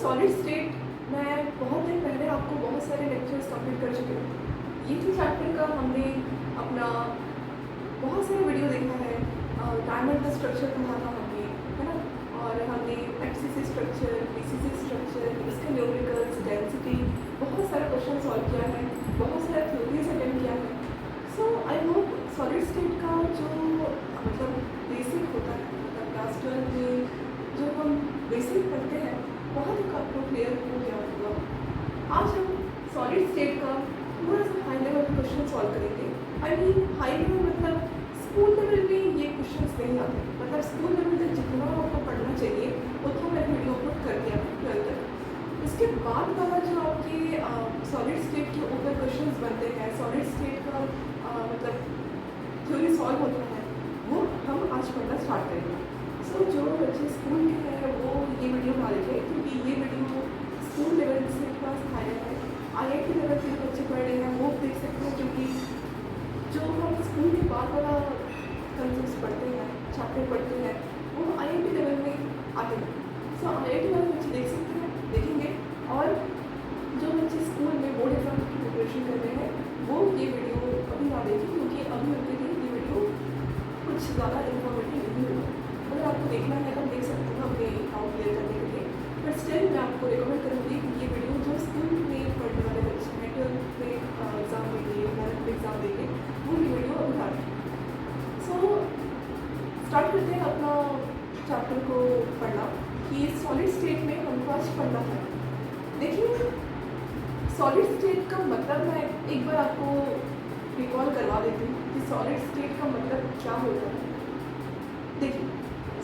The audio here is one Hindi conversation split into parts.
सॉलिड स्टेट मैं बहुत दिन पहले आपको बहुत सारे लेक्चर्स कंप्लीट कर चुकी हूँ। ये थी चैप्टर का हमने अपना बहुत सारे वीडियो देखा है। डायमंड का स्ट्रक्चर पढ़ा था हमने, है ना। और हमने एफसीसी स्ट्रक्चर, बीसीसी स्ट्रक्चर, इसके न्यूमेरिकल्स, डेंसिटी, बहुत सारा क्वेश्चन सॉल्व किया है, बहुत सारा थ्योरीज अटेंड किया है। सो आई होप सॉलिड स्टेट का जो मतलब बेसिक होता है, मतलब क्लास 12 में जो हम बेसिक पढ़ते हैं बहुत ही आपको क्लियर हो गया होगा। आज हम सॉलिड स्टेट का थोड़ा सा हाई लेवल क्वेश्चन सॉल्व करेंगे। आई मीन हाई लेवल मतलब स्कूल लेवल में ये क्वेश्चंस नहीं आते, मतलब स्कूल लेवल तक जितना आपको पढ़ना चाहिए उतना मैंने वीडियो अपलोड कर दिया है 12 तक। उसके बाद वाला जो आपके सॉलिड स्टेट के ऊपर क्वेश्चंस बनते हैं, सॉलिड स्टेट का मतलब थ्योरी सॉल्व होता है, वो हम आज पढ़ना स्टार्ट करेंगे। सो जो बच्चे स्कूल के हैं वो ये वीडियो ना देखें, क्योंकि ये वीडियो स्कूल लेवल से थोड़ा सा हायर है। IIT लेवल के बच्चे पढ़ रहे हैं वो देख सकते हैं, क्योंकि जो हम स्कूल के बाद वाला कंसेप्ट पढ़ते हैं, चैप्टर पढ़ते हैं, वो IIT लेवल में आते हैं। सो IIT वाले बच्चे देख सकते हैं, देखेंगे। और जो बच्चे स्कूल में बोर्ड एग्जाम की प्रिपरेशन कर रहे हैं वो ये वीडियो अभी ना देखें, क्योंकि अभी उनके लिए ये वीडियो कुछ ज़्यादा इन्फॉर्मेटिव नहीं होगा। अगर आपको देखना है तो देख सकते हो अपने डाउट क्लियर करने के लिए, बट स्टिल मैं आपको रिकमेंड करूँगी कि ये वीडियो जो स्कूल में पढ़ने वाले बच्चे हैं, 12th में एग्ज़ाम देंगे, 11th में एग्ज़ाम देंगे, वो ये वीडियो अभी ना देखें। सो स्टार्ट करते हैं अपना चैप्टर को पढ़ना कि सॉलिड स्टेट में हमको आज पढ़ना है। देखिए, सॉलिड स्टेट का मतलब मैं एक बार आपको रिकॉल करवा देती हूँ कि सॉलिड स्टेट का मतलब क्या होता है। देखिए,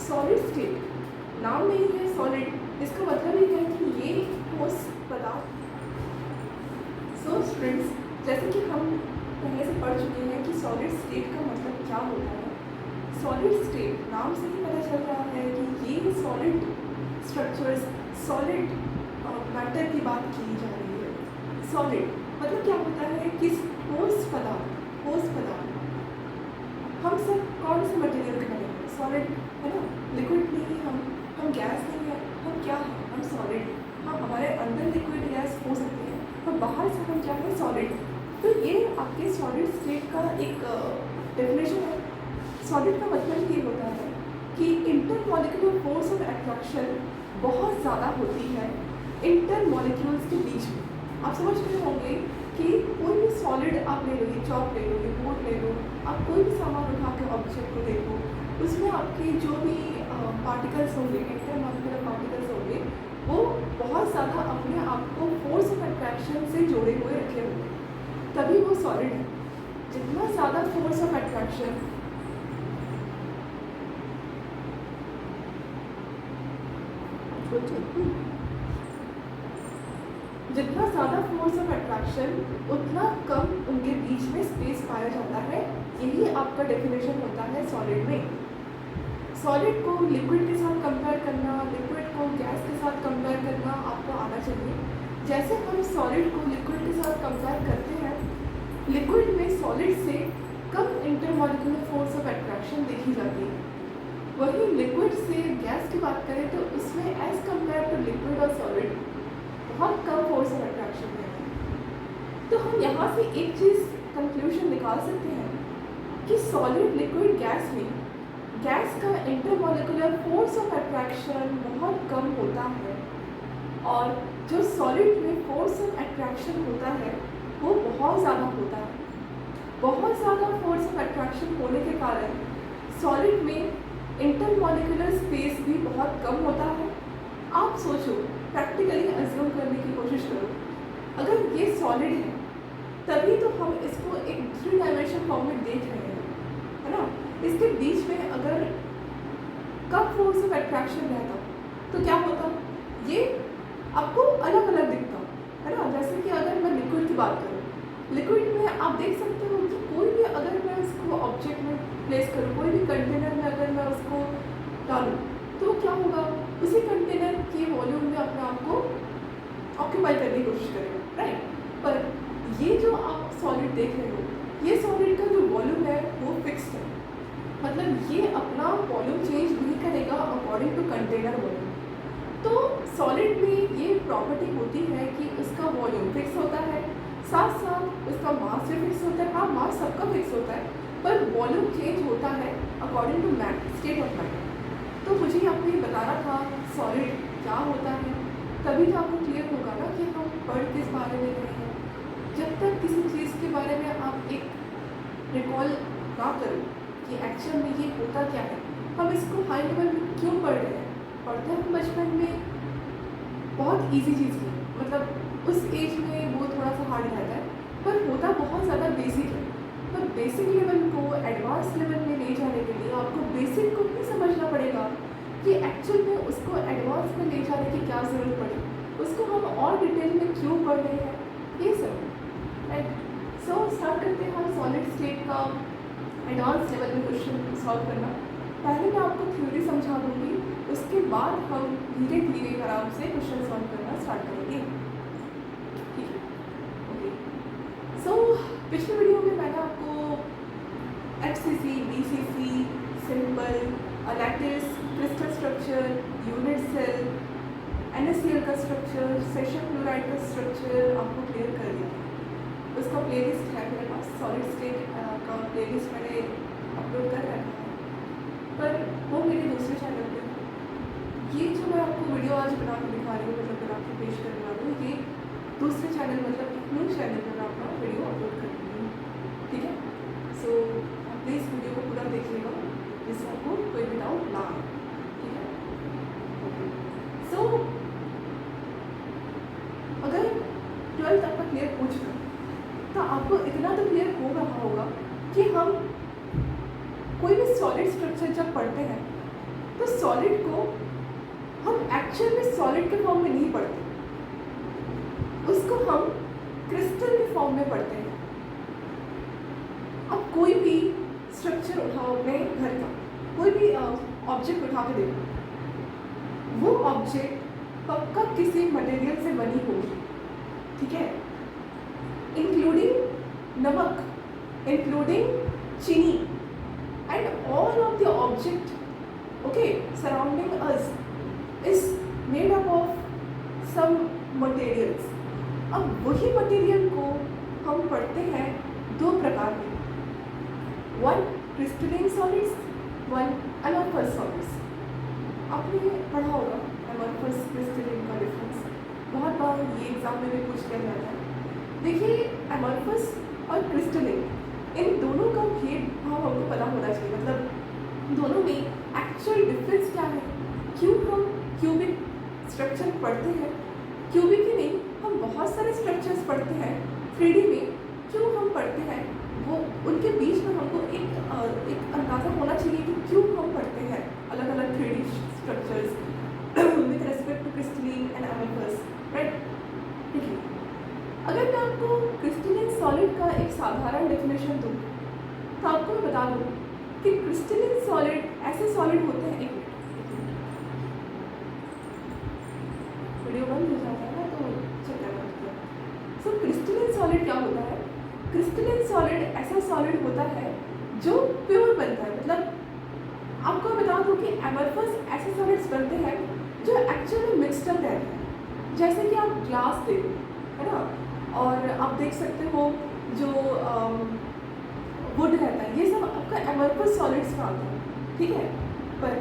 सॉलिड स्टेट नाम में ही है सॉलिड, इसका मतलब ये है कि ये ठोस पदार्थ। सो स्टूडेंट्स, जैसे कि हम पहले से पढ़ चुके हैं कि सॉलिड स्टेट का मतलब क्या होता है। सॉलिड स्टेट नाम से ही पता चल रहा है कि ये सॉलिड स्ट्रक्चर्स, सॉलिड मैटर की बात की जा रही है। सॉलिड मतलब क्या होता है कि ठोस पदार्थ, ठोस पदार्थ। हम सब कौन से मटेरियल के बने हैं? सॉलिड, है ना। लिक्विड नहीं, हम गैस नहीं है, हम क्या है? हम सॉलिड। हाँ, हमारे अंदर लिक्विड गैस हो सकते हैं, पर बाहर से हम क्या है? सॉलिड। तो ये आपके सॉलिड स्टेट का एक डेफिनेशन है। सॉलिड का मतलब ये होता है कि इंटरमॉलिक्यूलर फोर्स ऑफ अट्रैक्शन बहुत ज़्यादा होती है इंटरमॉलिक्यूल्स के बीच में। आप समझ रहे होंगे कि कोई भी सॉलिड आप ले लो, ये चॉक ले लो, ये बोर्ड ले लो, आप कोई भी सामान उठा के ऑब्जेक्ट को देखो, उसमें आपके जो भी पार्टिकल्स होंगे, इंटरमॉलिक्यूलर पार्टिकल्स होंगे, वो बहुत ज़्यादा अपने आप को फोर्स ऑफ अट्रैक्शन से जोड़े हुए रखे होंगे, तभी वो सॉलिड है। जितना ज़्यादा फोर्स ऑफ अट्रैक्शन जितना ज़्यादा फोर्स ऑफ अट्रैक्शन उतना कम उनके बीच में स्पेस पाया जाता है। यही आपका डेफिनेशन होता है सॉलिड में। सॉलिड को लिक्विड के साथ कंपेयर करना, लिक्विड को गैस के साथ कंपेयर करना आपको आना चाहिए। जैसे हम सॉलिड को लिक्विड के साथ कंपेयर करते हैं, लिक्विड में सॉलिड से कम इंटरमॉलिक्यूलर फोर्स ऑफ अट्रैक्शन देखी जाती है। वहीं लिक्विड से गैस की बात करें तो उसमें एज कंपेयर टू लिक्विड और सॉलिड बहुत कम फोर्स ऑफ अट्रैक्शन है। तो हम यहाँ से एक चीज़ कंक्लूजन निकाल सकते हैं कि सॉलिड, लिक्विड, गैस में गैस का इंटरमॉलिक्यूलर फोर्स ऑफ अट्रैक्शन बहुत कम होता है, और जो सॉलिड में फोर्स ऑफ अट्रैक्शन होता है वो बहुत ज़्यादा होता है। बहुत ज़्यादा फोर्स ऑफ अट्रैक्शन होने के कारण सॉलिड में इंटरमॉलिक्यूलर स्पेस भी बहुत कम होता है। आप सोचो, प्रैक्टिकली अज्यूम करने की कोशिश करो, अगर ये सॉलिड है तभी तो हम इसको एक 3 डायमेंशन फॉर्म में देख रहे हैं, है ना। इसके बीच में अगर कम फोर्स ऑफ अट्रैक्शन रहता तो क्या होता? ये आपको अलग अलग दिखता, है ना। जैसे कि अगर मैं लिक्विड की बात करूँ, लिक्विड में आप देख सकते हो कि कोई भी अगर मैं उसको ऑब्जेक्ट में प्लेस करूँ, कोई भी कंटेनर में अगर मैं उसको डालूँ, तो क्या होगा? उसी कंटेनर के वॉल्यूम में अपने आप को ऑक्यूपाई करने की कोशिश करेगा, राइट। पर ये जो आप सॉलिड देख रहे हो, ये सॉलिड का जो वॉल्यूम है वो फिक्स्ड है, मतलब ये अपना वॉल्यूम चेंज नहीं करेगा अकॉर्डिंग टू कंटेनर वॉल्यूम। तो सॉलिड में ये प्रॉपर्टी होती है कि उसका वॉल्यूम फिक्स होता है, साथ साथ उसका मास भी फिक्स होता है। हाँ, मास सबका फिक्स होता है, पर वॉल्यूम चेंज होता है according to matter, state of matter. तो मुझे आपको ये बताना था सॉलिड क्या होता है, तभी तो आपको क्लियर होगा ना कि हम पढ़ किस बारे में रहे हैं। जब तक किसी चीज़ के बारे में आप एक रिकॉल ना करो कि एक्चुअल में ये होता क्या है, हम इसको हाई लेवल में क्यों पढ़ रहे हैं। पढ़ते हम बचपन में बहुत इजी चीज़ की, मतलब उस एज में वो थोड़ा सा हार्ड रहता है, पर होता बहुत ज़्यादा बेसिक है। पर बेसिक लेवल को एडवांस लेवल में ले जाने के लिए आपको बेसिक को भी समझना पड़ेगा कि एक्चुअल में उसको एडवांस में ले जाने की क्या ज़रूरत पड़ी, उसको हम और डिटेल में क्यों पढ़ रहे हैं, ये सब। राइट, सो स्टार्ट करते हैं हम सॉलिड स्टेट का एडवांस लेवल में क्वेश्चन सॉल्व करना। पहले मैं आपको थ्योरी समझा दूँगी, उसके बाद हम धीरे धीरे आराम से क्वेश्चन सॉल्व करना स्टार्ट करेंगे। ठीक है, ओके। सो पिछले वीडियो में मैंने आपको FCC, BCC, simple, lattice, crystal structure, unit cell, NaCl का स्ट्रक्चर, सेशन क्लोराइड का स्ट्रक्चर आपको क्लियर कर दिया। उसका प्लेलिस्ट है मेरे पास, सॉलिड स्टेट का प्लेलिस्ट मैंने अपलोड कर रखा है, पर वो मेरे दूसरे चैनल पे है। ये जो मैं आपको वीडियो आज बना के दिखा रही हूँ, मतलब बना के पेश करने वाली हूँ, ये दूसरे चैनल मतलब न्यू चैनल पर मैं अपना वीडियो अपलोड कर रही हूँ। ठीक है, सो आप प्लीज़ वीडियो को पूरा देखिएगा जिससे आपको कोई भी डाउट ना आए। ठीक है, ओके। सो अगर 12th आपका क्लियर हो चुका तो आपको इतना तो क्लियर हो रहा होगा कि हम कोई भी सॉलिड स्ट्रक्चर जब पढ़ते हैं तो सॉलिड को हम एक्चुअल में सॉलिड के फॉर्म में नहीं पढ़ते, उसको हम क्रिस्टल के फॉर्म में पढ़ते हैं। अब कोई भी स्ट्रक्चर उठाओ अपने घर का, कोई भी ऑब्जेक्ट उठा के देखो, वो ऑब्जेक्ट पक्का किसी मटेरियल से बनी होगी। ठीक है, इंक्लूडिंग नमक, इंक्लूडिंग चीनी, and all of the object surrounding us is made up of some materials। अब वही मटेरियल को हम पढ़ते हैं दो प्रकार में, one crystalline solids, one amorphous solids. आपने पढ़ा होगा अमorphous क्रिस्टलाइन का डिफरेंस, बहुत बार ये एग्जाम में भी पूछ लिया जाता है। देखिए, अमorphous और क्रिस्टलाइन, इन दोनों का भेदभाव हमको पता होना चाहिए, मतलब दोनों में एक्चुअल डिफरेंस क्या है। क्यों हम क्यूबिक स्ट्रक्चर पढ़ते हैं, क्यूबिक ही नहीं हम बहुत सारे स्ट्रक्चर्स पढ़ते हैं 3D में, क्यों हम पढ़ते हैं वो उनके बीच में हमको एक अंदाज़ा होना चाहिए कि क्यों हम पढ़ते हैं अलग अलग 3D structures with respect to crystalline and amorphous. Right, ठीक है। अगर मैं आपको क्रिस्टलाइन सॉलिड का एक साधारण डेफिनेशन दूँ तो आपको मैं बता दूँ कि क्रिस्टलाइन सॉलिड ऐसे सॉलिड होते हैं, एक वीडियो बंद हो जाता है ना तो चलता है। सो क्रिस्टलाइन सॉलिड क्या होता है, क्रिस्टलाइन सॉलिड ऐसा सॉलिड होता है जो प्योर बनता है। मतलब आपको बता दूँ कि अमorphous ऐसे सॉलिड्स बनते हैं जो एक्चुअल में मिक्सड अप रहते हैं, जैसे कि आप ग्लास देखो, है ना, और आप देख सकते हो जो वुड रहता है, ये सब आपका अमorphous सॉलिड्स में आता है। ठीक है, पर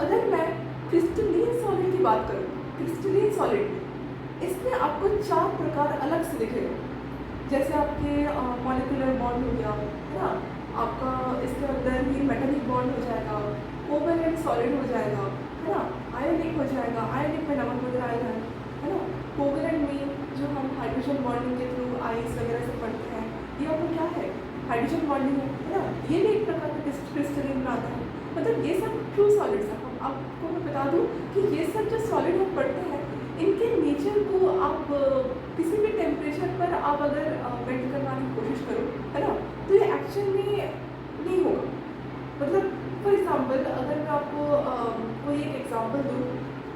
अगर मैं क्रिस्टलाइन सॉलिड की बात करूँ, क्रिस्टलाइन सॉलिड इसमें आपको 4 प्रकार अलग से दिखेगा, जैसे आपके मॉलिक्यूलर बॉन्ड हो गया, है ना, आपका इसके अंदर ही मेटालिक बॉन्ड हो जाएगा, कोवैलेंट सॉलिड हो जाएगा, है ना, आयनिक हो जाएगा, आयनिक में नमक वगैरह आएगा, है ना, कोवैलेंट में जो हम हाइड्रोजन बॉन्डिंग के थ्रू आइस वगैरह से पढ़ते हैं, ये आपको क्या है, हाइड्रोजन बॉन्डिंग है ना, ये भी एक प्रकार का क्रिस्टलाइन में आता है। मतलब ये सब ट्रू सॉलिड्स हैं। आपको मैं बता दूं कि ये सब जो सॉलिड हम पढ़ते हैं, इनके नेचर को आप किसी भी टेम्परेचर पर आप अगर मेल्ट करवाने की कोशिश करो, है ना, तो ये एक्चुअल में नहीं होगा। मतलब फॉर एग्जांपल अगर मैं आपको कोई एक एग्जांपल दूँ,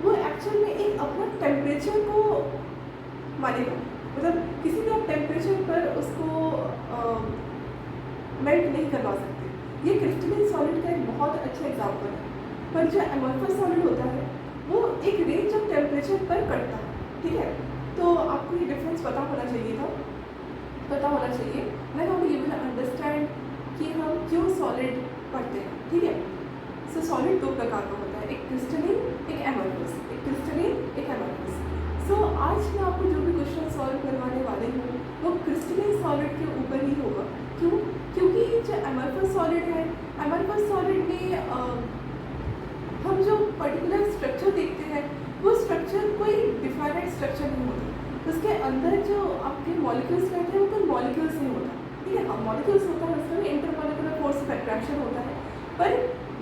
वो एक्चुअल में एक अपना टेम्परेचर को मानेगा। मतलब किसी भी आप टेम्परेचर पर उसको मेल्ट नहीं करवा सकते। ये क्रिस्टलाइन सॉलिड का एक बहुत अच्छा एग्जांपल है। पर जो अमorphous सॉलिड होता है वो एक रेंज ऑफ टेम्परेचर पर कटता है। ठीक है। तो आपको ये डिफरेंस पता होना चाहिए था, पता होना चाहिए। देन हम ये विल अंडरस्टैंड कि हम क्यों सॉलिड पढ़ते हैं, ठीक है। सो सॉलिड दो प्रकार का होता है, एक क्रिस्टलिन, एक एमरफस, एक क्रिस्टलिन, एक एमरफस। सो आज मैं आपको जो भी क्वेश्चन सॉल्व करवाने वाली हूँ वो क्रिस्टलिन सॉलिड के ऊपर ही होगा। क्यों? क्योंकि जो एमरफस सॉलिड है, एमरफस सॉलिड में हम जो पर्टिकुलर स्ट्रक्चर देखते हैं वो स्ट्रक्चर कोई डिफाइनेड स्ट्रक्चर नहीं होता, उसके अंदर जो आपके मॉलिक्यूल्स रहते हैं वो कोई मॉलिक्यूल्स नहीं होता, ठीक है। अब मॉलिक्यूल्स होता है उसमें भी इंटरमॉलिक्यूलर फोर्स ऑफ अट्रैक्शन होता है, पर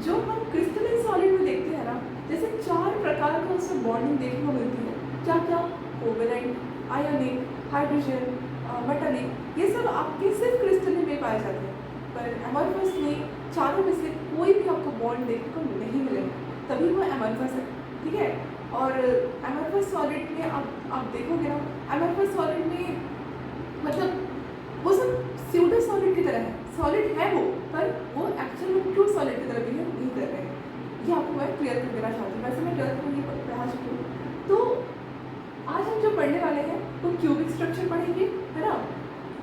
जो हम क्रिस्टलिन सॉलिड में देखते हैं ना, जैसे 4 प्रकार का उसमें बॉन्डिंग देखने को मिलती है। क्या क्या? कोवेलेंट, आयोनिक, हाइड्रोजन, मेटालिक, ये सब आपके सिर्फ क्रिस्टलिन में पाए जाते हैं। पर एमरफस में चारों में से कोई भी आपको बॉन्ड देखने को नहीं मिलेगा, तभी वो एमरफस है, ठीक है। और एमरफस सॉलिड में आप देखोगे ना, एमरफस सॉलिड में मतलब वो सब स्यूडो सॉलिड की तरह है, सॉलिड है वो, पर वो एक्चुअल में ट्रू सॉलिड की तरह बिहेव नहीं कर रहे हैं। ये आपको मैं क्लियर कर देना चाहती हूँ। वैसे मैं क्लियर करूँगी पढ़ा चुकी हूँ। तो आज हम जो पढ़ने वाले हैं वो क्यूबिक स्ट्रक्चर पढ़ेंगे, है ना।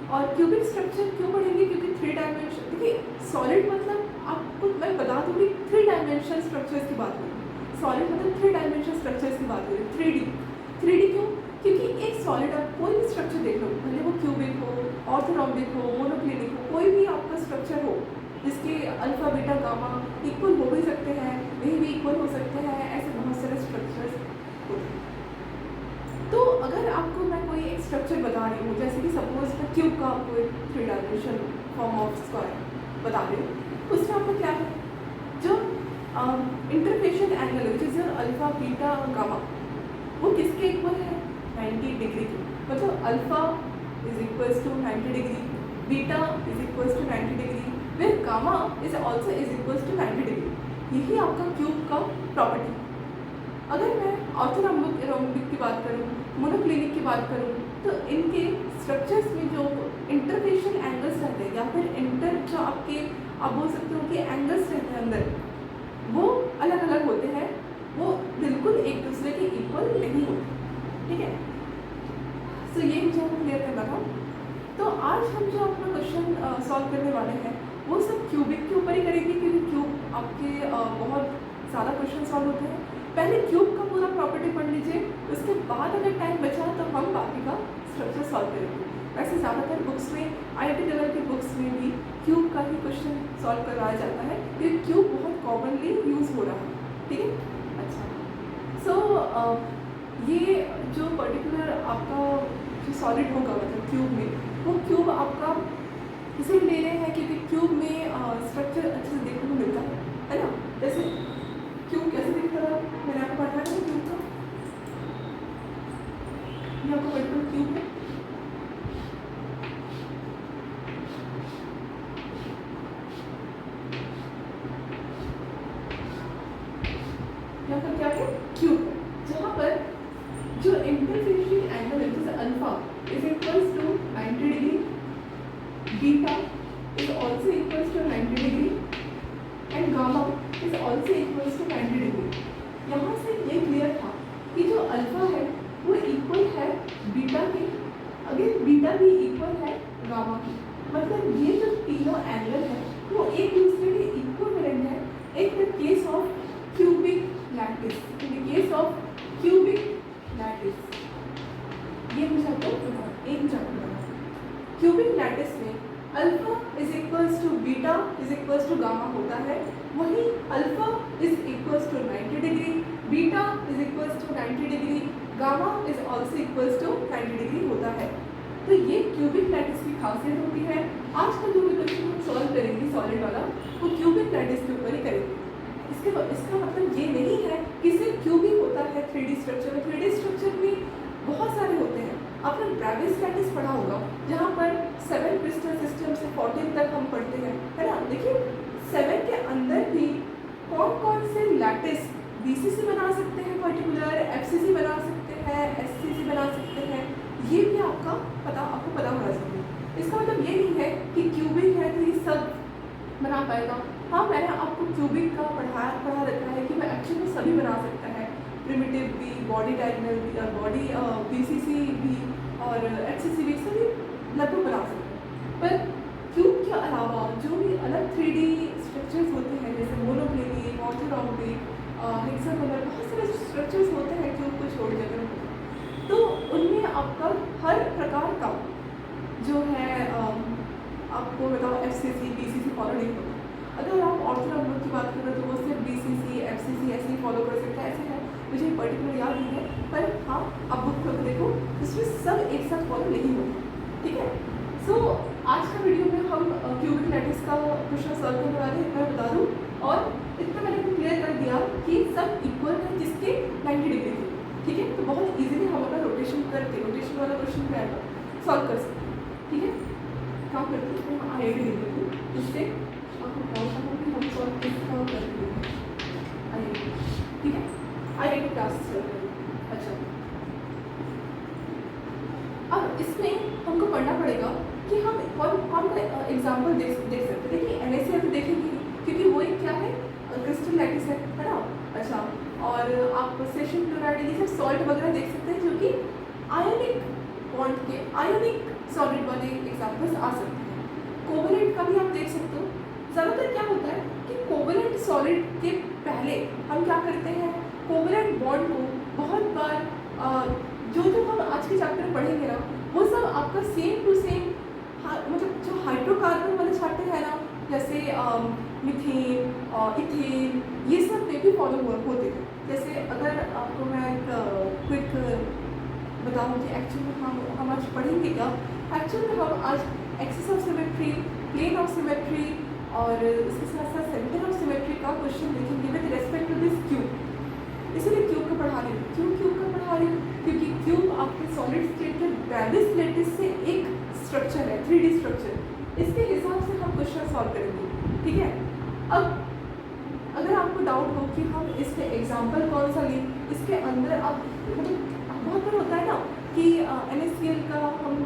और क्यूबिक स्ट्रक्चर क्यों पढ़ेंगे? क्योंकि 3 डायमेंशन, देखिए सॉलिड मतलब आपको मैं बता दूँगी 3 डायमेंशन स्ट्रक्चर्स की बात हो रही है। सॉलिड मतलब 3 डायमेंशन स्ट्रक्चर्स की बात हो रही है। 3D क्यों? क्योंकि एक सॉलिड आप कोई भी स्ट्रक्चर देख लो, भले वो क्यूबिक हो, ऑर्थोरॉम्बिक हो, मोनोक्लिनिक हो, कोई भी आपका स्ट्रक्चर हो जिसके अल्फा बीटा गामा इक्वल हो भी सकते हैं, नहीं भी इक्वल हो सकते हैं, ऐसे बहुत सारे स्ट्रक्चर्स होते हैं। तो अगर आपको मैं कोई एक स्ट्रक्चर बता रही हूँ, जैसे कि सपोज मैं क्यूब का आपको एक 3 डायमेंशन फॉर्म ऑफ स्क्वायर बता रही हूँ, उसमें आपको क्या है, जो इंटरफेशियल एंगल है, जिस अल्फा बीटा गामा, वो किसके इक्वल है? 90 डिग्री की। मतलब alpha is equals to 90 degree, beta is equals to 90 degree, फिर gamma is also is equals to 90 degree. यही आपका क्यूब का प्रॉपर्टी। अगर मैं ऑर्थोरॉम्बिक की बात करूँ, मोनोक्लिनिक की बात करूँ, तो इनके स्ट्रक्चर्स में जो इंटरफेशियल एंगल्स रहते हैं, या फिर जो आपके आप बोल सकते हो कि एंगल्स रहते हैं अंदर, वो अलग अलग होते हैं, वो बिल्कुल एक दूसरे के इक्वल नहीं होते, ठीक है। सो ये मुझे आपको क्लियर करना था। तो आज हम जो अपना क्वेश्चन सॉल्व करने वाले हैं वो सब क्यूबिक के ऊपर ही करेंगे, क्योंकि क्यूब आपके बहुत ज़्यादा क्वेश्चन सॉल्व होते हैं। पहले क्यूब का पूरा प्रॉपर्टी पढ़ लीजिए, उसके बाद अगर टाइम बचा तो हम बाकी का स्ट्रक्चर सॉल्व करेंगे। वैसे ज़्यादातर बुक्स में, IIT लेवल के बुक्स में भी क्यूब का ही क्वेश्चन सॉल्व करवाया जाता है, ये क्यूब बहुत कॉमनली यूज़ हो रहा है, ठीक है। अच्छा, सो ये जो पर्टिकुलर आपका जो सॉलिड होगा मतलब क्यूब में, वो क्यूब आपका इसलिए ले रहे हैं क्योंकि क्यूब में स्ट्रक्चर अच्छे से देखने को मिलता है ना। जैसे क्यूब कैसे दिखता है, मैंने आपको पढ़ाया था क्यूब का, ये आपका पर्टिकुलर क्यूब है। यहाँ पर क्या है? क्यूब, जहाँ पर जो इंटरफेशियल एंगल है, जैसे alpha is equals to 90 degree, beta is also equals to 90 degree, and gamma is also equals to 90 degree. यहाँ से ये क्लियर था कि जो अल्फा है वो इक्वल है बीटा के, अगर बीटा भी इक्वल है गामा की। मतलब ये जो तीनों एंगल है वो एक दूसरे के इक्विवेलेंट है in the case of cubic lattice, in the case of cubic lattice. ये मुझे आपको एक चैप्टर क्यूबिक लैटिस में alpha is equals to beta is equals to gamma होता है, वहीं alpha is equals to 90 degree, beta is equals to 90 degree, gamma is also equals to 90 degree होता है। तो ये क्यूबिक लैटिस की खासियत होती है। आज का जो भी क्वेश्चन हम सॉल्व करेंगे सॉलिड वाला, वो क्यूबिक लैटिस के ऊपर ही करेंगे। इसका मतलब ये नहीं है कि सिर्फ क्यूबिक होता है 3D स्ट्रक्चर में। 3D स्ट्रक्चर में बहुत सारे होते हैं। आपने ब्रेविस लैटिस पढ़ा होगा, जहाँ पर 7 क्रिस्टल सिस्टम से 14 तक हम पढ़ते हैं, है ना। देखिए 7 के अंदर भी कौन कौन से लैटिस BCC बना सकते हैं, पर्टिकुलर FCC बना सकते हैं, SCC बना सकते हैं, ये भी आपको पता होना चाहिए। इसका मतलब ये नहीं है कि क्यूबिक है तो ये सब बना पाएगा। हाँ, मैंने आपको क्यूबिक का पढ़ा रखा है कि वह एक्चुअली सभी बना सकता है, प्रिमिटिव भी, बॉडी डायगोनल भी, बॉडी भी और HCCB सभी लगभग बना सकते हैं। पर क्यूब के अलावा जो भी अलग 3D स्ट्रक्चर्स होते हैं जैसे मोनोक्लिनिक, ऑर्थोरॉम्बिक, हेक्सागोनल, बहुत सारे स्ट्रक्चर्स होते हैं क्यूब को छोड़ देकर, तो उनमें आपका हर प्रकार का जो है आपको बताओ FCC, BCC फॉलो नहीं होता। अगर आप ऑर्थोरॉम्बिक की बात करें तो वो सिर्फ BCC, FCC ऐसे ही फॉलो कर सकते हैं, ऐसे है मुझे पर्टिकुलर याद नहीं है, पर हाँ आप बुक खोल देखो इसमें सब एक साथ फॉलो नहीं होता, ठीक है। सो आज का वीडियो में हम क्यूबिक लैटिस का क्वेश्चन सॉल्व करने वाले हैं, मैं बता दूँ। और इतना मैंने क्लियर कर दिया कि सब इक्वल है जिसके 90 डिग्री थे, ठीक है। तो बहुत इजीली हम अपना रोटेशन करके रोटेशन वाला क्वेश्चन क्या है सॉल्व कर सकते हैं, ठीक है। काम करते हैं मैं आईआईटी दे देती हूँ, इससे आपको पहुँचा हूँ कि हम सॉल्व किसका करते हैं आईआईटी, ठीक है। आईआईटी क्लास चल रही है। अच्छा, अब इसमें हमको पढ़ना पड़ेगा कि हम कौन कौन का एग्जाम्पल देख सकते हैं। देखिए NaCl तो देखेंगे क्योंकि वो एक क्या है क्रिस्टल लैटिस है ना। अच्छा, और आप सेशन क्लोराइड ये सब सॉल्ट वगैरह देख सकते हैं जो कि आयनिक बॉन्ड के आयनिक सॉलिड वाले एग्जाम्पल्स आ सकते हैं। कोवलेंट का भी आप देख सकते हो। ज़्यादातर क्या होता है कि कोवलेंट सॉलिड के पहले हम क्या करते हैं, कोवलेंट बॉन्ड को बहुत बार जो हम आज के चैप्टर में पढ़ेंगे ना वो सब आपका सेम टू सेम मतलब जो हाइड्रोकार्बन वाले चैप्टर है ना, जैसे मीथेन, इथेन, ये सब में भी फॉलो होते हैं। जैसे अगर आपको मैं एक क्विक बताऊँ कि एक्चुअल में हम आज पढ़ेंगे क्या। एक्चुअल में हम आज axis of symmetry, plane of symmetry और इसके साथ साथ सेंटर ऑफ सिमेट्री का क्वेश्चन देखेंगे with respect to this cube. इसीलिए क्यूब का पढ़ा रही हूँ। क्यों क्यूब का पढ़ा रही हूँ? क्योंकि क्यूब आपके सॉलिड स्टेट के ब्रैविस लैटिस से एक स्ट्रक्चर है, 3D स्ट्रक्चर। इसके हिसाब से हम क्वेश्चन सॉल्व करेंगे, ठीक है। अब अगर आपको डाउट हो कि हम इसके एग्जाम्पल कौन सा लें, इसके अंदर आप मतलब बहुत बार होता है ना कि NaCl का हम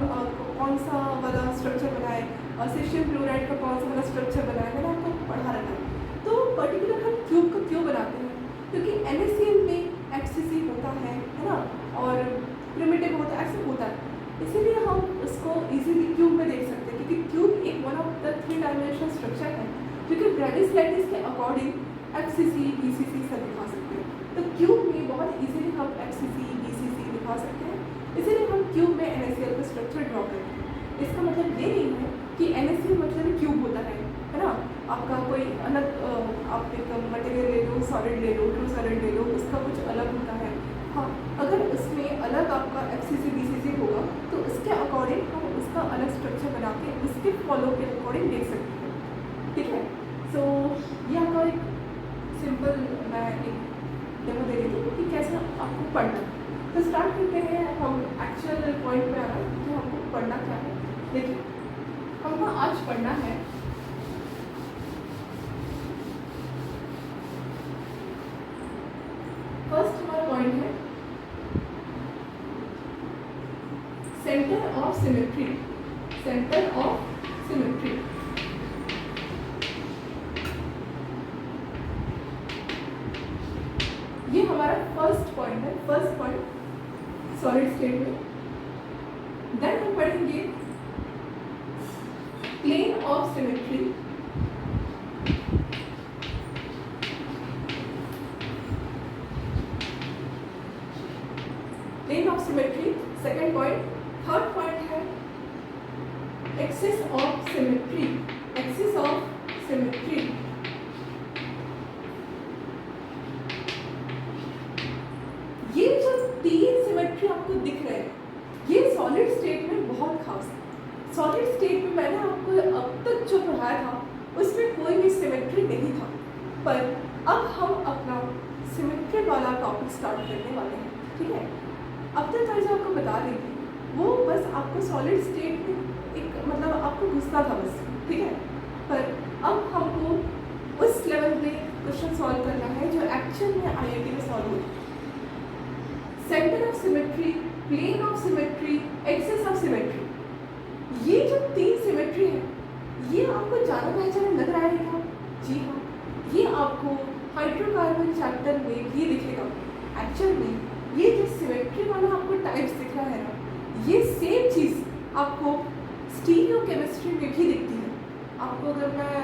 कौन सा वाला स्ट्रक्चर बनाए, सेशियम क्लोराइड का कौन सा वाला स्ट्रक्चर बनाए, मैंने आपको पढ़ा रखा है। तो पर्टिकुलर हम क्यूब का क्यों बनाते हैं, क्योंकि NaCl में FCC होता है ना, और प्रिमिटिव होता है, ऐसे होता है। इसीलिए हम उसको इजीली क्यूब में देख सकते हैं क्योंकि क्यूब एक one of the 3 dimensional structure है जो कि ब्रैविस लैटिस के अकॉर्डिंग FCC, BCC सब दिखा सकते हैं। तो क्यूब में बहुत इजीली हम FCC, BCC दिखा सकते हैं। इसीलिए हम क्यूब में NaCl का स्ट्रक्चर ड्रॉ करते हैं। इसका मतलब ये नहीं है कि NaCl मतलब क्यूब होता है ना। आपका कोई अलग आप एक मटेरियल ले लो, सॉलिड ले लो, ट्रू सॉलिड ले लो, उसका कुछ अलग होता है। हाँ, अगर उसमें अलग आपका FCC, BCC होगा तो उसके अकॉर्डिंग हम उसका अलग स्ट्रक्चर बना के उसके फॉलो के अकॉर्डिंग देख सकते हैं, ठीक है। सो ये आपका एक सिंपल मैं एक डेमो दे रही थी कि कैसे आपको पढ़ना। तो स्टार्ट करते हैं हम एक्चुअल पॉइंट पे आना कि हमको पढ़ना क्या है। देखिए हमको आज पढ़ना है फर्स्ट हमारा पॉइंट है centre of symmetry. Centre of symmetry ये हमारा फर्स्ट पॉइंट है, फर्स्ट पॉइंट सॉलिड स्टेट में। देन हम पढ़ेंगे plane of symmetry. Plane of symmetry second point. Third point है axis of symmetry. Axis of symmetry ये जो 3 सिमेट्री आपको दिख रहे हैं ये सॉलिड स्टेट में बहुत खास है। सॉलिड स्टेट में मैंने आपको अब तक जो पढ़ाया था उसमें कोई भी सिमेट्री नहीं था, पर अब हम अपना सिमेट्री वाला टॉपिक स्टार्ट करने वाले हैं, ठीक है। अब तक मैं जो आपको बता रही थी वो बस आपको सॉलिड स्टेट में एक मतलब आपको घुसना था बस, ठीक है। पर अब हमको उस लेवल पे क्वेश्चन सॉल्व करना है जो एक्चुअल में आईआईटी में सॉल्व होता है। Centre of symmetry, plane of symmetry, axis of symmetry, ये जो 3 सिमेट्री है ये आपको जाना पहचाना लग रहा है क्या? जी हाँ, ये आपको हाइड्रोकार्बन चैप्टर में भी दिखेगा। एक्चुअल में ये जो सिमेट्री वाला आपको टाइप्स दिख रहा है ना, ये सेम आपको स्टीरियो केमिस्ट्री में भी दिखती है। आपको अगर मैं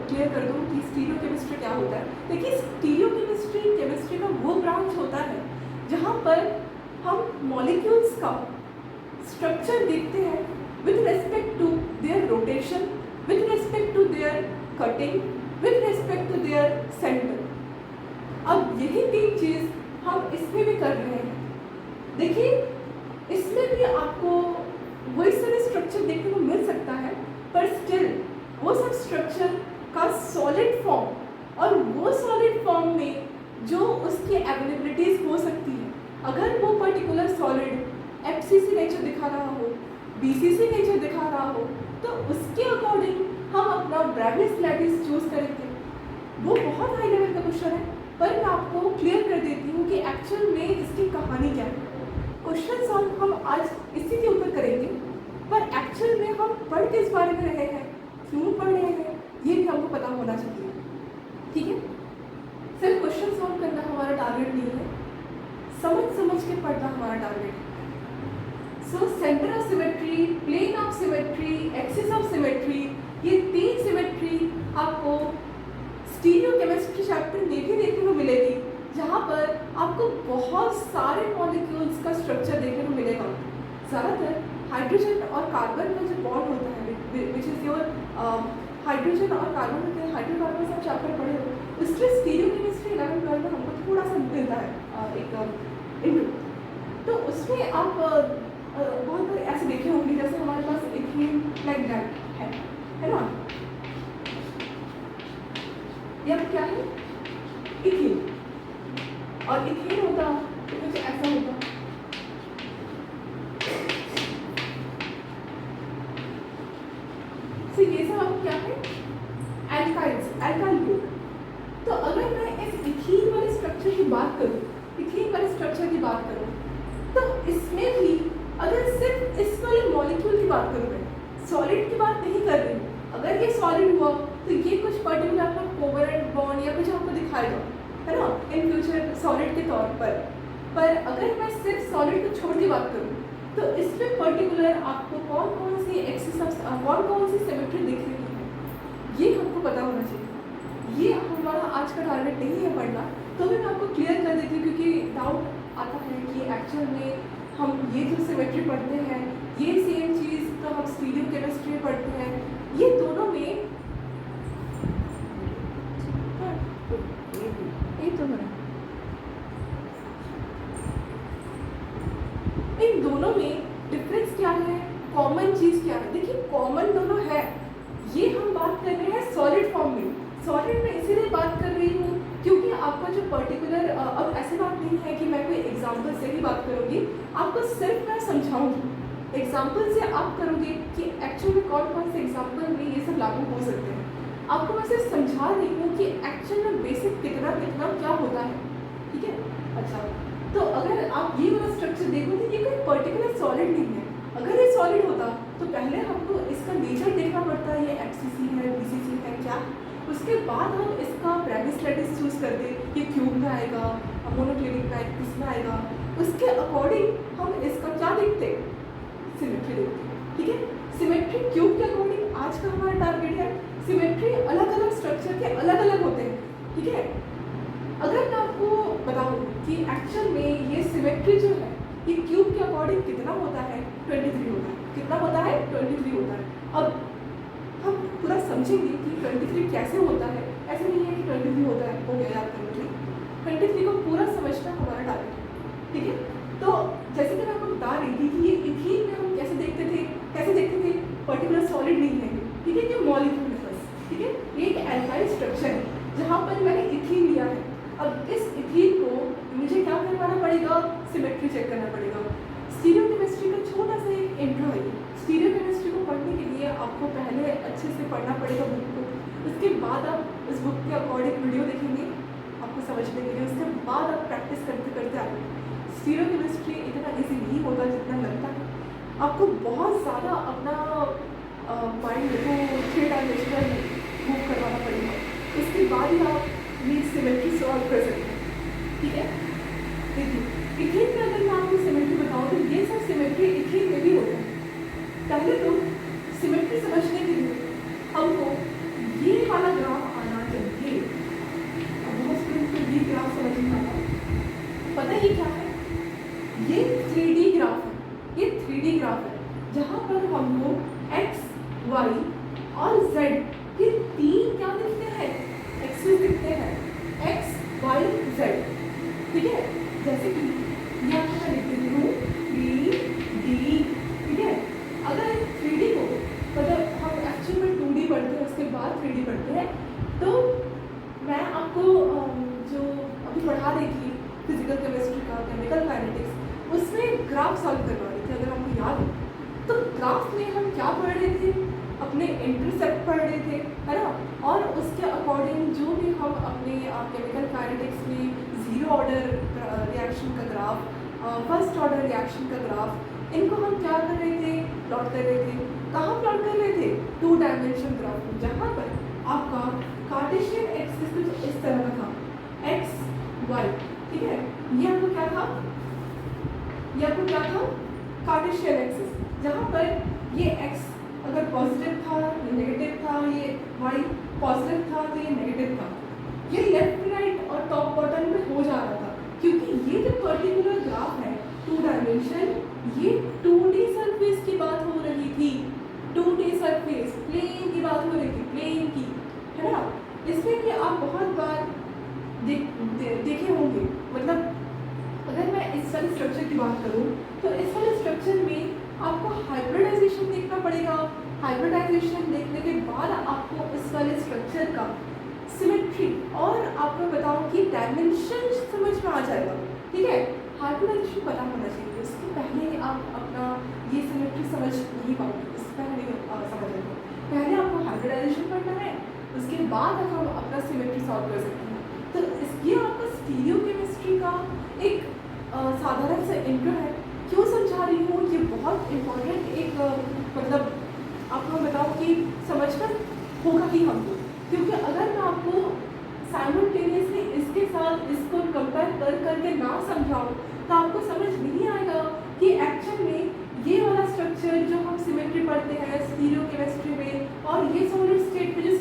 क्लियर कर दूं कि स्टीरियो केमिस्ट्री क्या होता है, देखिए स्टीरियो केमिस्ट्री का वो ब्रांच होता है जहाँ पर हम मॉलिक्यूल्स का स्ट्रक्चर देखते हैं with respect to their rotation, with respect to their cutting, with respect to their centre. अब यही तीन चीज़ हम इसमें भी कर रहे हैं। देखिए इसमें भी आपको वही सारे स्ट्रक्चर देखने को मिल सकता है, पर स्टिल वो सब स्ट्रक्चर का सॉलिड फॉर्म और वो सॉलिड फॉर्म में जो उसकी अवेलेबिलिटीज हो सकती है, अगर वो पर्टिकुलर सॉलिड एफसीसी नेचर दिखा रहा हो, बीसीसी नेचर दिखा रहा हो, तो उसके अकॉर्डिंग हम अपना ब्रेवियस लैटिस चूज करेंगे। वो बहुत हाई लेवल का क्वेश्चन है, पर मैं आपको क्लियर कर देती हूँ कि एक्चुअल में इसकी कहानी क्या है। क्वेश्चन सॉल्व हम आज इसी के ऊपर करेंगे, पर एक्चुअल में हम पढ़ किस बारे में रहे हैं, क्यों पढ़ रहे हैं, ये भी हमको पता होना चाहिए। ठीक है, सिर्फ क्वेश्चन सॉल्व करना हमारा टारगेट नहीं है, समझ के पढ़ना हमारा टारगेट है। So centre of symmetry, plane of symmetry, axis of symmetry, ये तीन सिमेट्री आपको स्टीरियो केमिस्ट्री चैप्टर में भी देखने को मिलेगी, जहाँ पर आपको बहुत सारे मॉलिक्यूल्स का स्ट्रक्चर देखने को मिलेगा। ज़्यादातर हाइड्रोजन और कार्बन का जो बॉन्ड होता है, विच इज़ योर हाइड्रोजन और कार्बन होते हैं, हाइड्रोकार्बन सब चैप्टर पढ़े हो, उसके स्टीरियो केमिस्ट्री 11-12 में हमको थोड़ा सा मिलता है एक इंट्रो। तो उसमें आप बहुत बार ऐसे देखे होंगे, जैसे हमारे पास इथीन लाइक दैट है ना, ये अब क्या है, इथीन, और इथीन होता तो कुछ ऐसा होता। तो ये सब अब क्या है, एल्काइल्स, एल्काइल ग्रुप। तो अगर मैं इस इथीन वाले स्ट्रक्चर की बात करूं, इथीन वाले स्ट्रक्चर की बात करूं, तो इसमें भी अगर सिर्फ इस वाले मॉलिक्यूल की बात करूं, मैं सॉलिड की बात नहीं कर रही हूँ। अगर ये सॉलिड हुआ तो ये कुछ पर्टिकुलर आपका कोवलेंट बॉन्ड या कुछ आपको दिखाएगा, है ना, इन फ्यूचर सॉलिड के तौर पर अगर मैं सिर्फ सॉलिड को छोड़ के बात करूँ, तो इसमें पर्टिकुलर आपको कौन कौन सी एक्सिस ऑफ कौन कौन सी सिमेट्री दिख रही है, ये हमको पता होना चाहिए। ये हमारा आज का टारगेट नहीं है पढ़ना, तो भी मैं आपको क्लियर कर देती हूँ, क्योंकि डाउट आता है कि एक्चुअल में हम ये जो सिमेट्री पढ़ते हैं, ये सेम चीज़ तो हम स्टीरियो केमिस्ट्री में पढ़ते हैं, ये दोनों में इन दोनों में डिफरेंस क्या है, कॉमन चीज़ क्या है। देखिए कॉमन दोनों है, ये हम बात कर रहे हैं सॉलिड फॉर्म में। सॉलिड में इसीलिए बात कर रही हूँ क्योंकि आपका जो पर्टिकुलर अब ऐसी बात नहीं है कि मैं कोई एग्जाम्पल से ही बात करूँगी, आपको सिर्फ मैं समझाऊंगी। एग्जाम्पल से आप करोगे कि एक्चुअल में कौन कौन से एग्जाम्पल में ये सब लागू हो सकते हैं। आपको मैं सिर्फ समझा रही हूँ कि एक्चुअल में बेसिक कितना क्या होता है। ठीक है, अच्छा, तो अगर आप ये वाला स्ट्रक्चर देखोगे, ये कोई पर्टिकुलर सॉलिड नहीं है। अगर ये सॉलिड होता तो पहले हमको इसका नेचर देखना पड़ता है, ये एफसीसी है, बीसीसी है क्या, उसके बाद हम इसका ब्रेवियस लैटिस चूज करते, ये क्यूब में आएगा, मोनोक्लिनिक में किस में आएगा, उसके अकॉर्डिंग हम इसका क्या देखते, सिमेट्री देखते। ठीक है, सिमेट्री क्यूब के अकॉर्डिंग आज का हमारा टारगेट है। सिमेट्री अलग अलग स्ट्रक्चर के अलग अलग होते हैं। ठीक है, अगर मैं आपको बताऊं कि एक्चुअल में ये सिमेट्री जो है ये क्यूब के अकॉर्डिंग कितना होता है, 23 होता है। कितना होता है, 23 होता है। अब हम पूरा समझेंगे कि 23 कैसे होता है। ऐसे नहीं है कि 23 होता है, हो गया याद करने के, 23 को पूरा समझना हमारा टारगेट है। ठीक है, तो जैसे कि मैं आपको बता रही थी कि ये इथीन में हम कैसे देखते थे, पर्टिकुलर सॉलिड नहीं है। ठीक है, ये मॉलिक्यूल है बस। ठीक है, ये एक एल्काइल स्ट्रक्चर है जहाँ पर मैंने इथीन लिया है। अब इस इथीन को मुझे क्या करवाना पड़ेगा, सिमेट्री चेक करना पड़ेगा। स्टीरियो केमिस्ट्री का छोटा सा एक इंट्रो है। स्टीरियो केमिस्ट्री को पढ़ने के लिए आपको पहले अच्छे से पढ़ना पड़ेगा बुक को, उसके बाद आप इस बुक के अकॉर्डिंग वीडियो देखेंगे आपको समझने के लिए, उसके बाद आप प्रैक्टिस करते करते आगे। स्टीरियो केमिस्ट्री इतना ईजी नहीं होता जितना लगता है। आपको बहुत ज़्यादा अपना माइंड को 3 डायमेंशनल मूव करवाना पड़ेगा, उसके बाद ही आप ये सिमेट्री सॉल्व कर सकते हैं। ठीक है, देखिए इथीन में अगर मैं आपको सिमेट्री बताऊँ तो ये सब सिमेट्री इथीन में भी होता है। ग्राफ में हम क्या पढ़ रहे थे, अपने इंटरसेप्ट पढ़ रहे थे, है ना, और उसके अकॉर्डिंग जो भी हम अपने केमिकल काइनेटिक्स में ज़ीरो ऑर्डर रिएक्शन का ग्राफ, फर्स्ट ऑर्डर रिएक्शन का ग्राफ, इनको हम क्या कर रहे थे, प्लॉट कर रहे थे। कहाँ प्लॉट कर रहे थे, 2 डायमेंशन ग्राफ में, जहाँ पर आपका कार्टेशियन एक्सिस कुछ इस तरह का था, एक्स वाई, ठीक है। ये आपको क्या था, ये आपको क्या था, कार्टेशियन एक्सिस, जहाँ पर ये एक्स अगर पॉजिटिव था, ये नेगेटिव था, ये वाई पॉजिटिव था तो ये नेगेटिव था। ये लेफ्ट राइट और टॉप बॉटम में हो जा रहा था, क्योंकि ये जो पर्टिकुलर ग्राफ है 2 डायमेंशन, ये 2D सरफेस की बात हो रही थी, 2D सरफेस प्लेन की बात हो रही थी, प्लेन की, है ना। इसलिए कि आप बहुत बार देखे होंगे, मतलब अगर मैं इस वाले स्ट्रक्चर की बात करूँ तो इस वाले स्ट्रक्चर में आपको हाइब्रिडाइजेशन देखना पड़ेगा। हाइब्रिडाइजेशन देखने के बाद आपको इस वाले स्ट्रक्चर का सिमेट्री और आपको बताऊं कि डायमेंशन समझ में आ जाएगा, ठीक है। हाइब्रिडाइजेशन पता होना चाहिए, इसके पहले आप अपना ये सिमेट्री समझ नहीं पाओगे, इससे पहले समझ, पहले आपको हाइब्रिडाइजेशन पढ़ना है, उसके बाद हम अपना सिमेट्री सॉल्व कर सकते हैं। तो ये आपका स्टीरियोकेमिस्ट्री का एक साधारण सा इंट्रो है। क्यों समझा रही हूँ, ये बहुत इम्पोर्टेंट एक मतलब आपको बताऊँ कि समझना होगा ही हमको, क्योंकि अगर मैं आपको साइमल्टेनियसली इसके साथ इसको कंपेयर करके ना समझाऊँ तो आपको समझ नहीं आएगा कि एक्चुअल में ये वाला स्ट्रक्चर जो हम सिमेट्री पढ़ते हैं स्टीरियोकेमिस्ट्री में और ये सॉलिड स्टेट में जो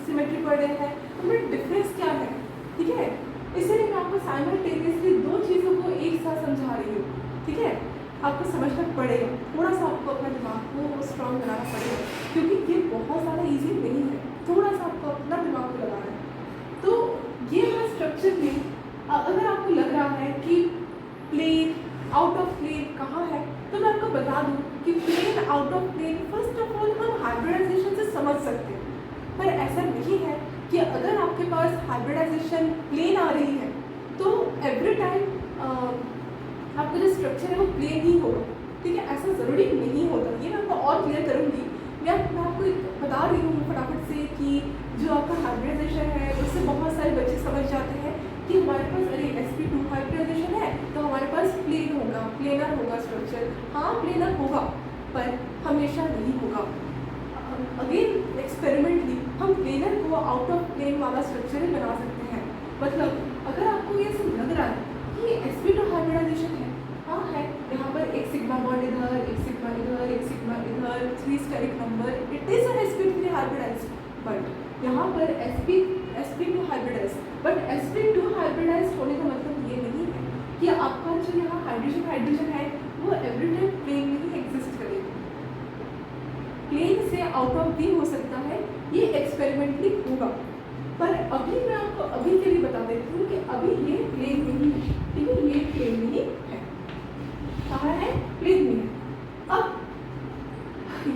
सिमेट्री पढ़ रहे हैं उनमें डिफरेंस क्या है, ठीक है। इसलिए मैं आपको साइमल्टेनियसली 2 चीज़ों को एक साथ समझा रही हूँ, ठीक है। आपको समझना पड़ेगा, थोड़ा सा आपको अपना दिमाग को स्ट्रॉन्ग बनाना पड़ेगा, क्योंकि ये बहुत ज़्यादा इजी नहीं है, थोड़ा सा आपको अपना दिमाग को लगाना है। तो ये वाला स्ट्रक्चर में अगर आपको लग रहा है कि प्लेन आउट ऑफ प्लेन कहाँ है, तो मैं आपको बता दूँ कि plane out of plane first of all हम हाइब्रिडाइजेशन से समझ सकते हैं, पर ऐसा नहीं है कि अगर आपके पास हाइब्रिडाइजेशन प्लेन आ रही है तो एवरी टाइम आपका जो स्ट्रक्चर है वो प्लेन ही होगा, ठीक है। ऐसा ज़रूरी नहीं होता, ये मैं आपको और क्लियर करूँगी। मैं आपको बता रही हूँ फटाफट से कि जो आपका हाइब्रिडाइजेशन है उससे बहुत सारे बच्चे समझ जाते हैं कि हमारे पास अरे sp2 हाइब्रिडाइजेशन है तो हमारे पास प्लेन होगा, प्लेनर होगा स्ट्रक्चर। हाँ प्लेनर होगा, पर हमेशा नहीं होगा। अगेन एक्सपेरिमेंटली हम प्लेनर को आउट ऑफ प्लेन वाला स्ट्रक्चर ही बना सकते हैं। मतलब अगर आपको ये सब लग रहा है कि sp2 हाइब्रिडाइजेशन है, हाँ है, यहाँ पर एक सिग्मा बॉन्ड इधर, एक सिग्मा इधर, एक सिग्मा इधर, 3 steric number, it is an sp3 hybridised, but यहाँ पर sp2 hybridised, but sp2 hybridised होने का मतलब ये नहीं है कि आपका जो यहाँ हाइड्रोजन है वो एवरी टाइम प्लेन में ही एग्जिस्ट करेगा, प्लेन से आउट ऑफ भी हो सकता है, ये एक्सपेरिमेंटली होगा। पर अभी मैं आपको अभी के लिए बता देती हूँ कि अभी ये प्लेन में ही है, ठीक है, ये प्लेन में ही है, कहाँ है, प्लेन में है। अब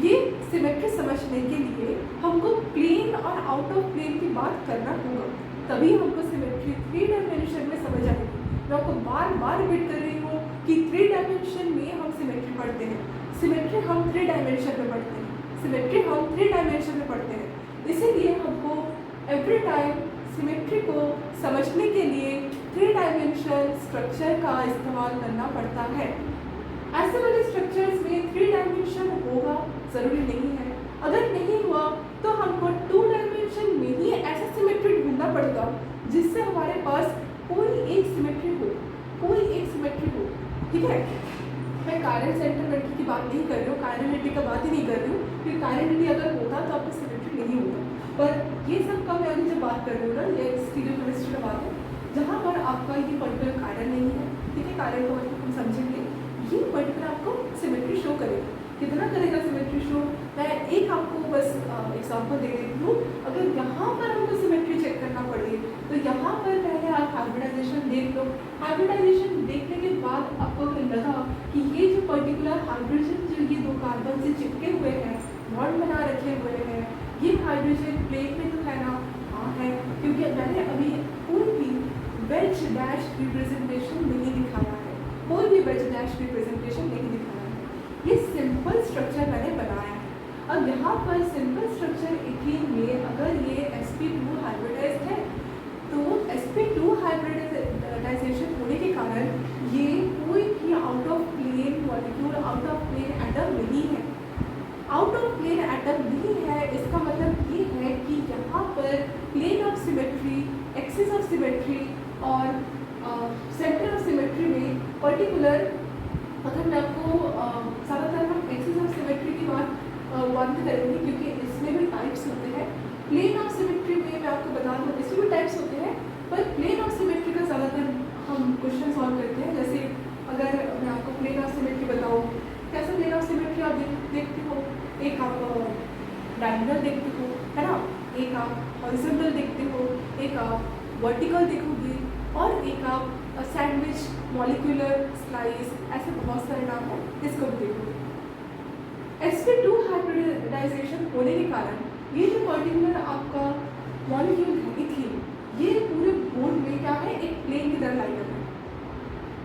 ये सिमेट्री समझने के लिए हमको प्लेन और आउट ऑफ प्लेन की बात करना होगा, तभी हमको सिमेट्री 3 डायमेंशन में समझ आएगी। मैं आपको बार बार रिपीट कर रही हूँ कि 3 डायमेंशन में हम सिमेट्री पढ़ते हैं, सिमेट्री हम 3 डायमेंशन में पढ़ते हैं, सिमेट्री हम 3 डायमेंशन में पढ़ते हैं। इसीलिए हमको एवरी टाइम सिमेट्री को समझने के लिए 3 डायमेंशन स्ट्रक्चर का इस्तेमाल करना पड़ता है। ऐसे वाले स्ट्रक्चर्स में 3 डायमेंशन होगा ज़रूरी नहीं है, अगर नहीं हुआ तो हमको 2 डायमेंशन में ही ऐसा सिमेट्री ढूंढना पड़ेगा जिससे हमारे पास कोई एक सिमेट्री हो, कोई एक सिमेट्री हो, ठीक है। मैं कायरल सेंटरमेंटल की बात नहीं कर रही हूँ, कायरलिटी का बात ही नहीं कर रही हूँ, क्योंकि कायरलिटी अगर होता तो आपको सिमेट्री नहीं होता। पर ये सब का मैं अभी जब बात कर रही हूँ ना, ये स्टीरियोकेमिस्ट्री का बात है, जहाँ पर आपका ये पर्टिकुलर कायरल नहीं है, ठीक है, कायरल को मतलब हम समझेंगे, ये पर्टिकुलर आपको सिमेट्री शो करेगा। कितना करेगा सिमेट्री शो, मैं एक आपको बस एग्जांपल दे देती हूँ। अगर यहाँ पर हमको सिमेट्री चेक करना पड़े तो यहाँ पर पहले आप हाइब्रिडाइजेशन देख लो, हाइब्रिडाइजेशन देखने के बाद आपको अगर लगा कि ये जो पर्टिकुलर हाइड्रोजन जो ये 2 कार्बन से चिपके हुए हैं, बॉन्ड बना रखे हुए हैं, ये हाइड्रोजन प्लेन में तो है ना, हाँ है, क्योंकि मैंने अभी कोई भी वेज डैश रिप्रेजेंटेशन नहीं दिखाया है, कोई भी वेज डैश रिप्रेजेंटेशन नहीं दिखाया है, ये सिंपल सिंपल स्ट्रक्चर मैंने बनाया है। अब यहाँ पर सिंपल स्ट्रक्चर इथीन में अगर ये sp2 हाइब्रिडाइज्ड है तो sp2 हाइब्रिडाइजेशन होने के कारण ये कोई भी out of plane molecule, out of plane atom नहीं है। आउट ऑफ प्लेन एटम नहीं है, इसका मतलब ये है कि यहाँ पर plane of symmetry, axis of symmetry और सेंटर ऑफ सिमेट्री में पर्टिकुलर, अगर मैं आपको ज़्यादातर हम एक्सिस ऑफ सिमेट्री की बात बंद करेंगे क्योंकि इसमें भी टाइप्स होते हैं। प्लेन ऑफ सिमेट्री में मैं आपको बता दूँ इसमें भी टाइप्स होते हैं, पर प्लेन ऑफ सिमेट्री का ज़्यादातर हम क्वेश्चन सॉल्व करते हैं। जैसे अगर मैं आपको प्लेन ऑफ सिमेट्री बताऊँ, कैसे प्लेन ऑफ सिमेट्री आप देखते हो, एक आप डायगोनल देखते हो, है ना, एक आप हॉरिजॉन्टल देखते हो, एक आप वर्टिकल देखोगे और एक आप सैंडविच, मॉलिक्यूलर, स्लाइस, ऐसे बहुत सारे नाम हैं, इसको भी देखोगे। sp2 हाइब्रिडाइजेशन होने के कारण ये जो पर्टिकुलर आपका मॉलिक्यूल है इथीन, ये पूरे बोर्ड में क्या है, एक प्लेन की तरह लाई कर रहा है।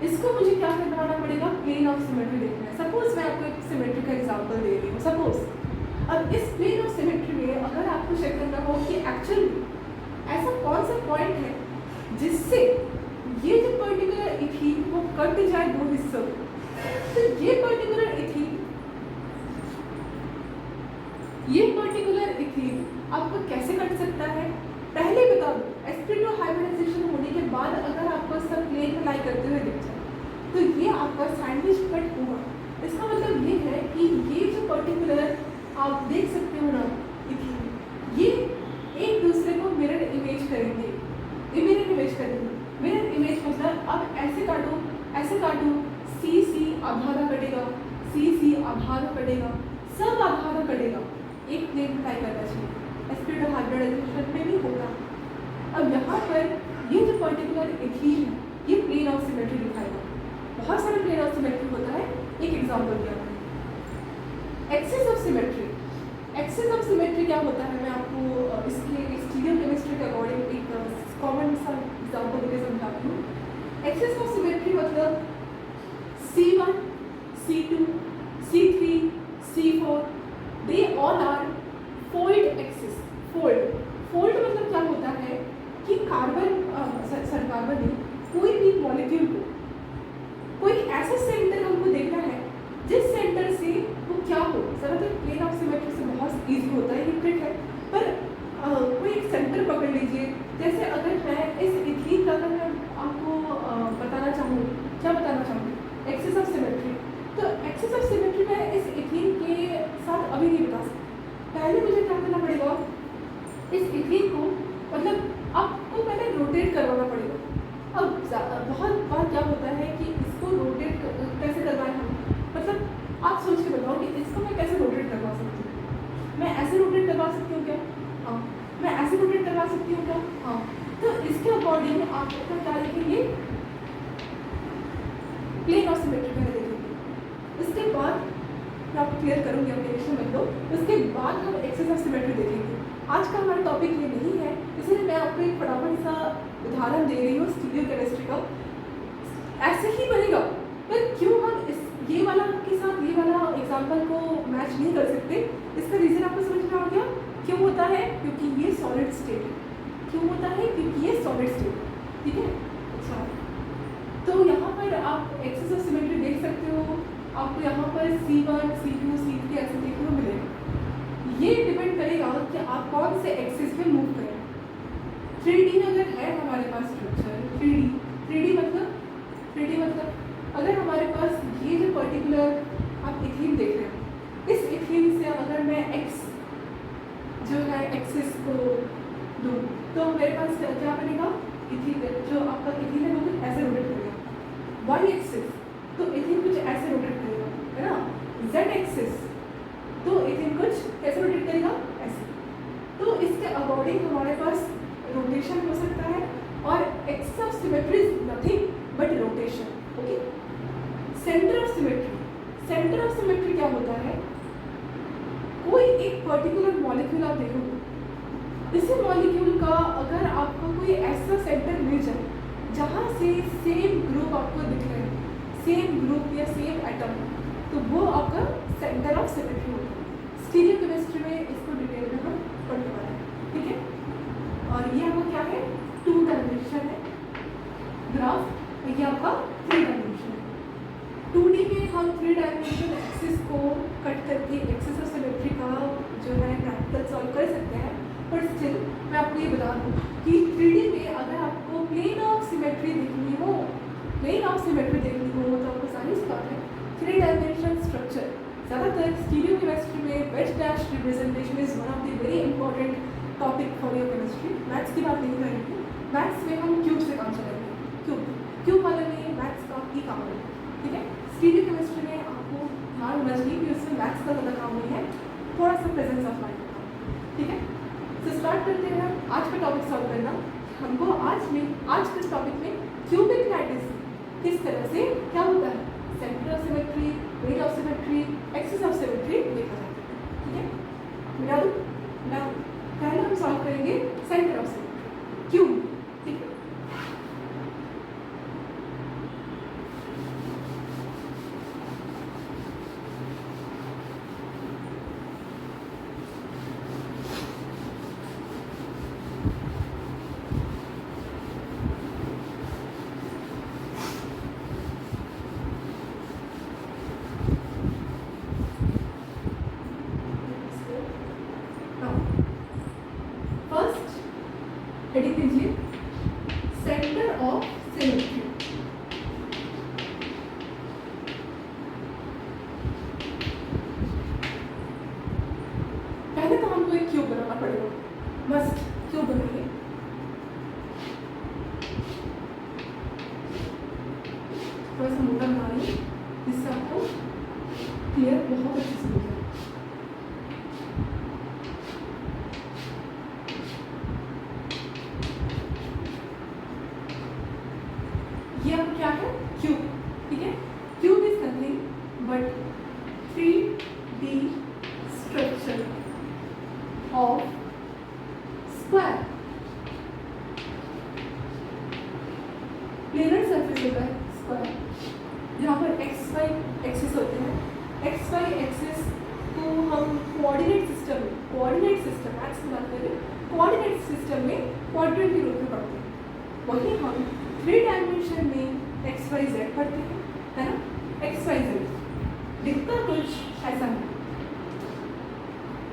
इसको मुझे क्या बनाना पड़ेगा, प्लेन ऑफ सिमेट्री देखना है। सपोज मैं आपको एक सिमेट्री का एग्जांपल दे रही हूँ, सपोज अब इस प्लेन ऑफ सिमेट्री में अगर आपको चेक करना हो कि एक्चुअली ऐसा कौन सा पॉइंट है जिससे ये जो पर्टिकुलर इथीन वो कट जाए दो हिस्सों में, तो ये पर्टिकुलर इथीन आपको कैसे कट सकता है, पहले बता दो। sp2 हाइब्रिडाइजेशन होने के बाद अगर आपको सब प्लेन में लाई करते हुए दिख जाए तो ये आपका सैंडविच कट होगा। इसका मतलब ये है कि ये जो पर्टिकुलर आप देख सकते हो ना इथीन, ये एक दूसरे को मिरर इमेज करेंगे। मिरर इमेज मतलब अब ऐसे काटो, सी आधा कटेगा, सी आधा कटेगा, सब आधा कटेगा, एक प्लेन ट्राई करना चाहिए। sp2 हाइब्रिडाइजेशन में भी होगा। अब यहाँ पर ये जो पर्टिकुलर इथीन है ये प्लेन ऑफ सिमेट्री दिखाएगा। बहुत सारे प्लेन ऑफ सिमेट्री होता है, एक एग्जांपल दिया मैंने। एक्सिस ऑफ सिमेट्री क्या होता है, मैं आपको इसके स्टीरियो केमिस्ट्री के अकॉर्डिंग एक कॉमन सा एग्जांपल देकर समझाती हूँ। एक्सिस ऑफ सिमेट्री मतलब C1, C2, C3, C4 they all are fold axis. Fold मतलब क्या होता है कि कार्बन नहीं, कोई भी मॉलिक्यूल को कोई ऐसा सेंटर हमको देखना है जिस सेंटर से वो क्या हो। ज़्यादातर प्लेन ऑफ सिमेट्री से बहुत ईजी होता है, ये ट्रिक है, पर कोई एक सेंटर पकड़ लीजिए। जैसे अगर मैं इस इथीन का अगर मैं आपको बताना चाहूँ, क्या बताना चाहूँगी, एक्सिस ऑफ सिमेट्री, तो एक्सिस ऑफ सिमेट्री में इस इथीन के साथ अभी नहीं बता सकती। पहले मुझे क्या करना पड़ेगा, इस इथीन को मतलब आपको पहले रोटेट करवाना पड़ेगा। अब बहुत बार क्या होता है कि इसको रोटेट कैसे करवाएं हम, मतलब आप सोच के बताओ कि इसको मैं कैसे रोटेट करवा सकती हूँ। मैं ऐसे रोटेट करवा सकती हूँ क्या? हाँ। मैं ऐसे रोटेट करवा सकती हूँ क्या? हाँ। तो इसके अकॉर्डिंग आप क्या लिखेंगे, प्लेन ऑफ सिमेट्री पहले देखेंगे। उसके बाद मैं आपको क्लियर करूँगी, अपने टेंशन मत लो। उसके बाद हम एक्सिस ऑफ सिमेट्री देखेंगे। आज का हमारा टॉपिक ये नहीं है, इसलिए मैं आपको एक फटाफट सा उदाहरण दे रही हूँ स्टीरियो केमिस्ट्री का। ऐसे ही बनेगा, पर क्यों हम ये वाला के साथ ये वाला एग्जाम्पल को मैच नहीं कर सकते, इसका रीज़न आपको समझ में आ गया। क्यों होता है? क्योंकि ये सॉलिड स्टेट है। क्यों होता है? क्योंकि ये सॉलिड स्टेट है। ठीक है, अच्छा, तो यहाँ पर आप एक्सिस ऑफ सिमेट्री देख सकते हो। आपको यहाँ पर C1, C2, C3 ऐसे देखने को मिलेगा। ये डिपेंड करेगा कि आप कौन से एक्सिस पे मूव करें। 3D में अगर है हमारे पास स्ट्रक्चर, 3D मतलब अगर हमारे पास ये जो पर्टिकुलर आप इथीन देख रहे हो, इस इथीन से अगर मैं एक्स जो है एक्सिस को दूँ तो मेरे पास क्या बनेगा, इथीन जो आपका इथीन है वो कुछ ऐसे रोटेट करेगा। वाई एक्सिस तो इथीन कुछ ऐसे रोटेट करेगा, है ना। जेड एक्सिस तो इथीन कुछ कैसे रोटेट करेगा, ऐसे। तो इसके अकॉर्डिंग हमारे पास रोटेशन हो सकता है, और axis of symmetry is nothing but rotation. Okay, centre of symmetry क्या होता है, कोई एक पर्टिकुलर मॉलिक्यूल आप देखोगे, इसी मॉलिक्यूल का अगर आपको कोई ऐसा सेंटर मिल जाए जहाँ से सेम ग्रुप आपको दिख रहा है, सेम ग्रुप या सेम एटम, तो वो आपका सेंटर बता दूँ कि 3D में अगर आपको प्लेन ऑफ सिमेट्री देखनी हो तो आपको सारी सी बात है 3 डायमेंशनल स्ट्रक्चर। ज़्यादातर स्टीरियो केमिस्ट्री में veg dash representation is one of the very important topic for your chemistry. Maths की बात नहीं करेंगे, मैथ्स में हम क्यूब से काम चलेंगे। क्यूब वाले में मैथ्स का ही काम है, ठीक है। स्टीरियो केमिस्ट्री में आपको ध्यान होना चाहिए कि उसमें मैथ्स का ज़्यादा काम नहीं है, थोड़ा सा प्रेजेंस ऑफ माइंड का, ठीक है। तो स्टार्ट करते हैं आज का टॉपिक सॉल्व करना। हमको आज के टॉपिक में क्यूबिक लैटिस किस तरह से क्या होता है, centre of symmetry, weight of symmetry, axis of symmetry देखा जाता है, ठीक है। मिला दूँ ना, पहले हम सॉल्व करेंगे सेंटर ऑफ सिमेट्री क्यूब, ठीक है। हेडिंग दीजिए सेंटर ऑफ सिमेट्री। पहले तो हमको एक क्यूब बनाना पड़ेगा, मस्ट क्यूब बनाइए। थोड़ा सा मोटा बना रही जिससे आपको क्लियर बहुत अच्छे से हो जाए। ये अब क्या है, क्यूब, ठीक है। Cube is nothing but 3D structure of square. Planar surface होता है स्क्वायर, जहाँ पर XY एक्सिस होते हैं। XY एक्सिस को हम कोऑर्डिनेट सिस्टम मैथ्स की बात करें, कोऑर्डिनेट सिस्टम में क्वाड्रेंट के रूप में पढ़ते हैं। वही हम 3 डायमेंशन में XYZ पढ़ते हैं, है ना। XYZ दिखता कुछ ऐसा है।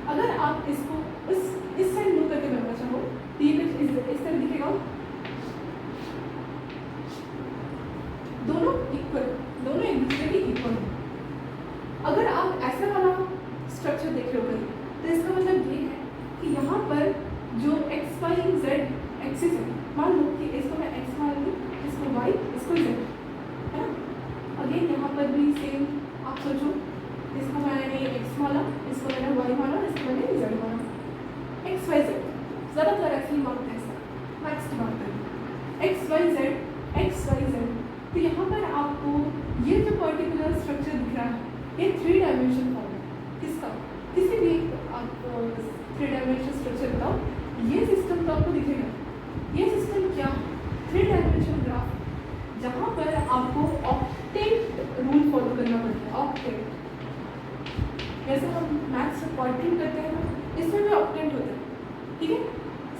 अगर आप इसको इस साइड मूव करके बनाना चाहो तो ये कुछ इस तरह दिखेगा। दोनों एक दूसरे के इक्वल हैं। अगर आप ऐसा वाला स्ट्रक्चर देख रहे हो कहीं, तो इसका मतलब ये है कि यहाँ पर जो XYZ एक्सिस है, मान लो कि इसको मैं X मान लूँ, इसको Y, इसको Z, है ना। अगेन यहाँ पर भी सेम आप सोचो, इसको मैंने X माना, इसको मैंने Y माना, इसको मैंने Z माना। XYZ ज़्यादातर ऐसे ही मानते हैं सर, मैथ्स की बात करें XYZ। तो यहाँ पर आपको ये जो पर्टिकुलर स्ट्रक्चर दिख रहा है, ये 3 डायमेंशन फॉर्म है। किसका, किसी भी आप 3 डायमेंशन स्ट्रक्चर बताओ, ये सिस्टम तो आपको दिखेगा। ये सिस्टम क्या है, 3 डायमेंशन ग्राफ, जहाँ पर आपको ऑक्टेट रूल फॉलो करना पड़ता है। ऑक्टेट जैसे हम मैथ्स में क्वाड्रेंट करते हैं ना, इसमें भी ऑक्टेट होता है, ठीक है।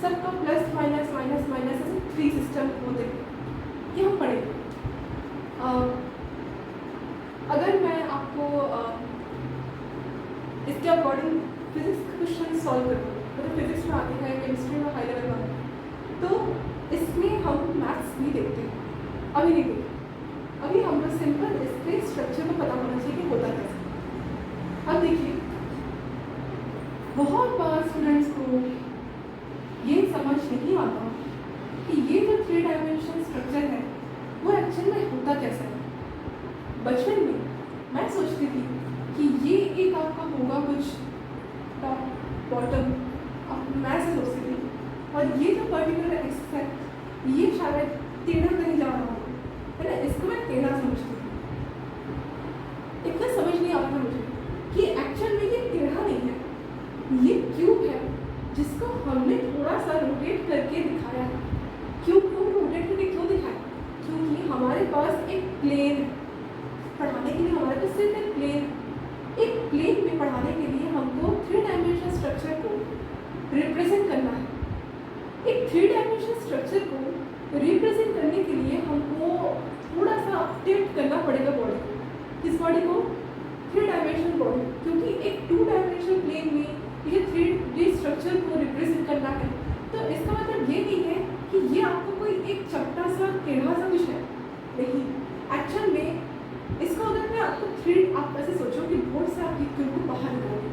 सबका प्लस माइनस माइनस माइनस ऐसे 3 सिस्टम होते हैं, ये हम पढ़ेंगे। अगर मैं आपको इसके अकॉर्डिंग फिजिक्स का क्वेश्चन सॉल्व करूँ, मतलब फिजिक्स में आते हैं, केमिस्ट्री में हाई लेवल में, तो इसमें हम मैथ्स नहीं देखते, अभी नहीं देखते। अभी हम लोग सिंपल इसके स्ट्रक्चर को पता होना चाहिए कि होता कैसे। अब देखिए, बहुत बार स्टूडेंट्स को ये समझ नहीं आता कि ये जो 3 डायमेंशन स्ट्रक्चर है वो एक्चुअल में होता कैसा है। बचपन में मैं सोचती थी कि ये एक आपका होगा कुछ टॉप बॉटम, मैं ऐसे सोचती थी, और ये जो पर्टिकुलर एक्सिस है ये शायद टेढ़ा कहीं जा रहा होगा, है ना। इसको मैं टेढ़ा समझती थी। इतना समझ नहीं आता मुझे कि एक्चुअल में ये टेढ़ा नहीं है, ये क्यूब है जिसको हमने थोड़ा सा रोटेट करके दिखाया है। क्यूब को रोटेट करके क्यों दिखाया, क्योंकि हमारे पास एक प्लेन है। पढ़ाने के लिए हमारे पास सिर्फ एक प्लेन में पढ़ाने के लिए हमको 3 डायमेंशनल स्ट्रक्चर को रिप्रेजेंट करना है। एक 3 डायमेंशनल स्ट्रक्चर को रिप्रेजेंट करने के लिए हमको थोड़ा सा अपडेट करना पड़ेगा बॉडी को। किस बॉडी को, 3 डायमेंशनल बॉडी, क्योंकि एक 2 डायमेंशनल प्लेन में ये 3D स्ट्रक्चर को रिप्रेजेंट करना है तो इसका मतलब ये नहीं है कि ये आपको कोई एक चपटा सा टेढ़ा सा कुछ है, नहीं। एक्चुअल में इसको अगर मैं आपको आप ऐसे सोचो कि बोर्ड से आप ये क्यूब को बाहर निकालोगे।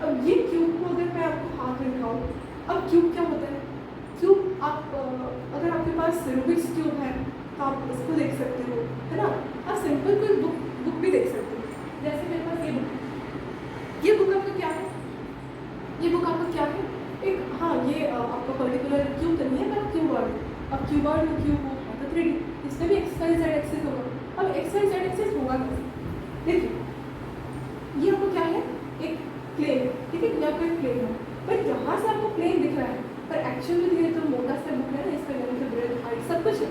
अब ये क्यूब को अगर मैं आपको हाथ में दिखाऊँ, अब क्यूब क्या होता है? क्यूब आप अगर आपके पास रूबिक्स क्यूब है तो आप उसको देख सकते हो, है ना। आप सिंपल कोई बुक भी देख सकते हो, जैसे मेरे पास ये बुक, ये बुक आपका क्या है? ये बुक आपका क्या है? एक, हाँ, ये आपका पर्टिकुलर क्यूब तो नहीं है, पर क्यूबॉइड। अब क्यूबॉइड हो, क्यूब हो, तो 3D, इसमें भी एक्स वाई जेड एक्सिस होगा। अब एक्स वाई जेड एक्सिस होगा कैसे? देखिए, ये आपको क्या है? एक प्लेन, ठीक है, ये आपका एक प्लेन है, पर यहाँ से आपको प्लेन दिख रहा है, पर एक्चुअल में ये तो मोटा सा बुक है ना, इसका लेंथ, ब्रेड्थ, हाइट सब कुछ है।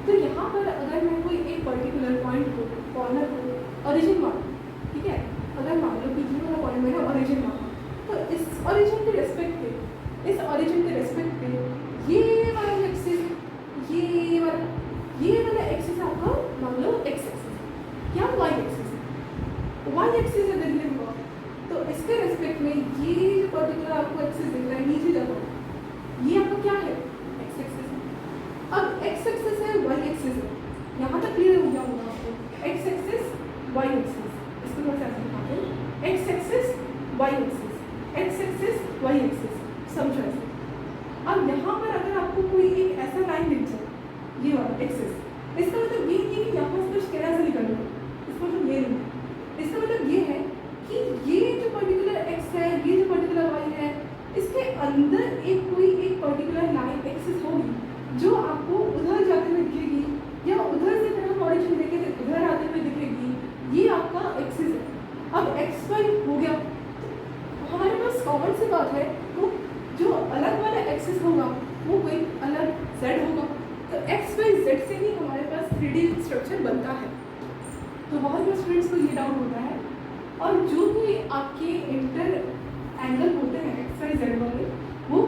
तो यहाँ पर अगर मैं कोई एक पर्टिकुलर पॉइंट को, कॉर्नर को ओरिजिन मानूँ, ठीक है, अगर मान लो कि ये वाला पॉइंट मैंने ओरिजिन माना, तो इस ओरिजिन के रेस्पेक्ट पे, इस ओरिजिन के रेस्पेक्ट पे ये वाला एक्सिस, ये वाला एक्सिस आपका मान लो एक्स एक्सिस या वाई एक्सिस है। वाई एक्सिस अगर ये हुआ तो इसके रेस्पेक्ट में ये जो पर्टिकुलर आपको एक्सिस दिख रहा है नीचे जाता है, ये आपका क्या है? एक्स एक्सिस है। अब एक्स एक्सिस है, वाई एक्सिस है, यहाँ तक क्लियर हो गया होगा आपको। एक्स एक्सिस, वाई एक्सिस, इसको थोड़ा सा दिखाते हैं। X axis, Y axis, X axis, Y axis, समझो ऐसे। अब यहाँ पर अगर आपको कोई एक ऐसा लाइन दिख जाए, ये वाला एक्सिस, इसका मतलब ये नहीं कि यहाँ से कुछ टेढ़ा सा निकल रहा है, इसका मतलब ये नहीं। इसका मतलब ये है कि ये जो पर्टिकुलर एक्स है, ये जो पर्टिकुलर वाई है, इसके अंदर एक कोई एक पर्टिकुलर लाइन एक्सिस होगी जो आपको उधर जाते हुए दिखेगी, या उधर से अगर हम ऑरिजिन देखें तो उधर आते हुए दिखेगी। ये आपका एक्सिस है। अब एक्स वाई हो गया, हमारे पास कॉमन सी बात है, तो जो अलग वाला एक्सिस होगा वो कोई अलग जेड होगा। तो एक्स वाई जेड से ही हमारे पास 3D स्ट्रक्चर बनता है। तो बहुत बार स्टूडेंट्स को ये डाउट होता है, और जो भी आपके इंटर एंगल होते हैं एक्स वाई जेड वाले, वो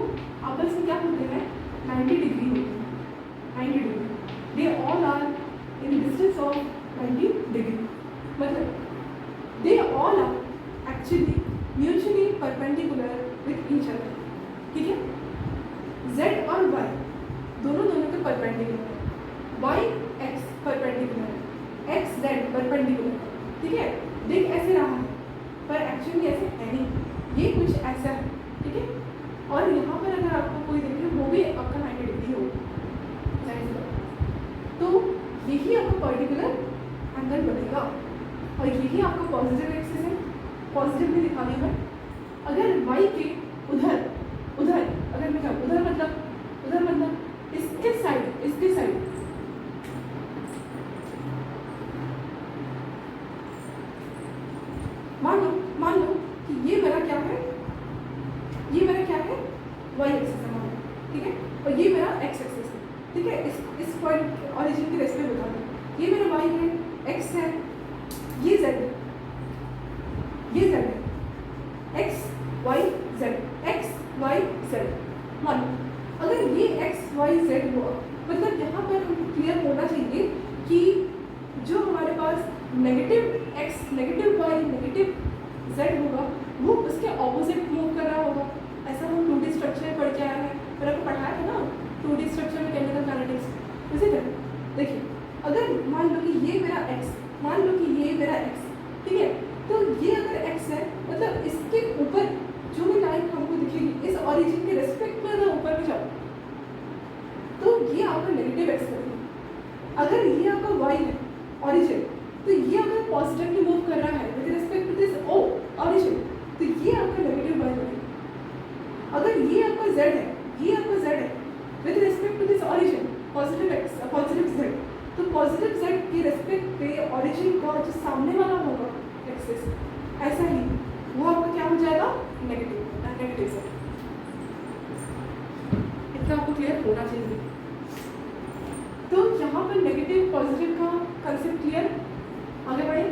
आपस में क्या होते हैं? 90 डिग्री होते हैं, 90 degree. They all are in distance of 90 degree, मतलब they all are actually mutually perpendicular with each other, ठीक है। z और y दोनों के परपेंडिकुलर है, y x परपेंडिकुलर है, x z परपेंडिकुलर है, ठीक है। देख ऐसे रहा है, पर एक्चुअली ऐसे है नहीं, ये कुछ ऐसा है, ठीक है। और यहाँ पर अगर आपको कोई देखे, वो भी आपका 90 डिग्री होगा, तो यही आपका पर्टिकुलर एंगल बनेगा, और यही आपका पॉजिटिव एक्सिस है। पॉजिटिव भी दिखा दी मैं। अगर y के उधर अगर मैं कहूँ, उधर मतलब इसके साइड मान लो कि ये मेरा क्या है? y एक्सिस है, मान लो, ठीक है, और ये मेरा x एक्सिस है, ठीक है। इस पॉइंट ऑरिजिन के रेस्पेक्ट बता दो, ये मेरा y है, x है, ये z है, x y z। मान लो अगर ये x y z हुआ, मतलब यहाँ पर हमको क्लियर होना चाहिए कि जो हमारे पास negative x, negative y, negative z होगा, वो उसके ऑपोजिट मूव कर रहा होगा। ऐसा हम 2D स्ट्रक्चर में पढ़ के आए हैं, पर आपको पढ़ाया था ना 2D स्ट्रक्चर में केमिकल काइनेटिक्स। उसी तरह देखिए, अगर मान लो कि ये मेरा x, मान लो कि ये मेरा x, ठीक है, तो ये अगर x है, मतलब इसके ऊपर जो भी लाइन हमको दिखेगी, इस ऑरिजिन के रेस्पेक्ट में अगर ऊपर में जाओ, तो ये आपका नेगेटिव एक्स है। अगर ये आपका y है ऑरिजिन, तो ये अगर पॉजिटिवली मूव कर रहा है with respect to this O origin, तो ये आपका नेगेटिव y बनेगा। अगर ये आपका z है with respect to this origin, positive x, positive z, तो पॉजिटिव z के रेस्पेक्ट पे ऑरिजिन का जो सामने वाला होगा एक्सिस, ऐसा ही वो आपका क्या हो जाएगा? Negative z। इतना आपको क्लियर होना चाहिए। तो यहाँ पर नेगेटिव पॉजिटिव का कंसेप्ट क्लियर, आगे बढ़े।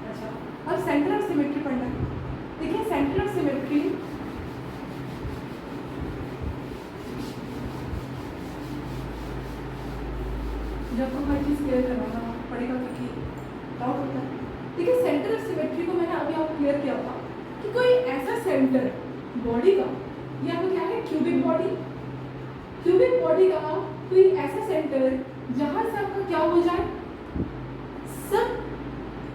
अच्छा, अब सेंटर ऑफ सिमेट्री पढ़ना है। देखिए, सेंटर ऑफ सिमेट्री जब आपको हर चीज़ क्लियर करवाना पड़ेगा, क्योंकि डाउट होता है। देखिए, सेंटर ऑफ सिमेट्री को मैंने अभी आपको क्लियर किया था कि कोई ऐसा सेंटर बॉडी का ये आपका क्या है, क्यूबिक बॉडी। क्यूबिक बॉडी का कोई ऐसा सेंटर जहां से आपका क्या हो जाए, सब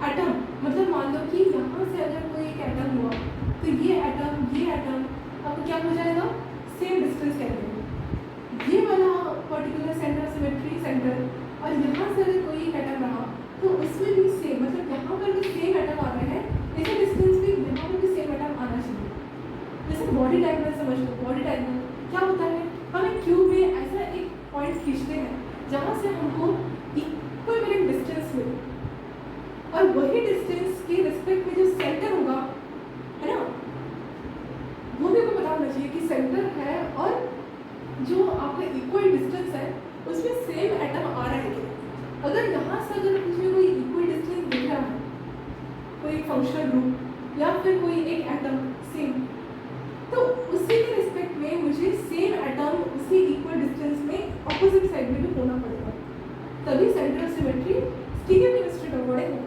एटम, मतलब मान लो कि यहाँ से अगर कोई एक एटम हुआ तो ये एटम आपको क्या हो जाएगा, सेम डिस्टेंस कहते हैं, ये वाला पर्टिकुलर सेंटर सिमेट्री सेंटर, और यहाँ से अगर कोई एक एटम रहा तो उसमें भी सेम, मतलब यहाँ पर भी सेम एटम आ रहे हैं, इसी डिस्टेंस पे यहाँ पर भी सेम एटम आना चाहिए। जैसे बॉडी डायग्राम समझ लो, बॉडी डायग्राम क्या होता है, हम एक क्यूब में ऐसा एक पॉइंट खींचते हैं जहाँ से हमको इक्विवेलेंट डिस्टेंस मिले, और वही डिस्टेंस के रिस्पेक्ट में जो सेंटर होगा, है ना, वो भी आपको पता होना चाहिए कि सेंटर है और जो आपका इक्वल डिस्टेंस है उसमें सेम एटम आ रहा है क्या। अगर यहाँ से अगर मुझे कोई इक्वल डिस्टेंस दिख रहा है, कोई फंक्शनल ग्रुप या फिर कोई एक एटम सेम, तो उसी के रिस्पेक्ट में मुझे सेम एटम उसी इक्वल डिस्टेंस में ऑपोजिट साइड में भी होना पड़ेगा, तभी सेंटर ऑफ सिमेट्री स्टीरियोकेमिस्ट्री का वर्ड है।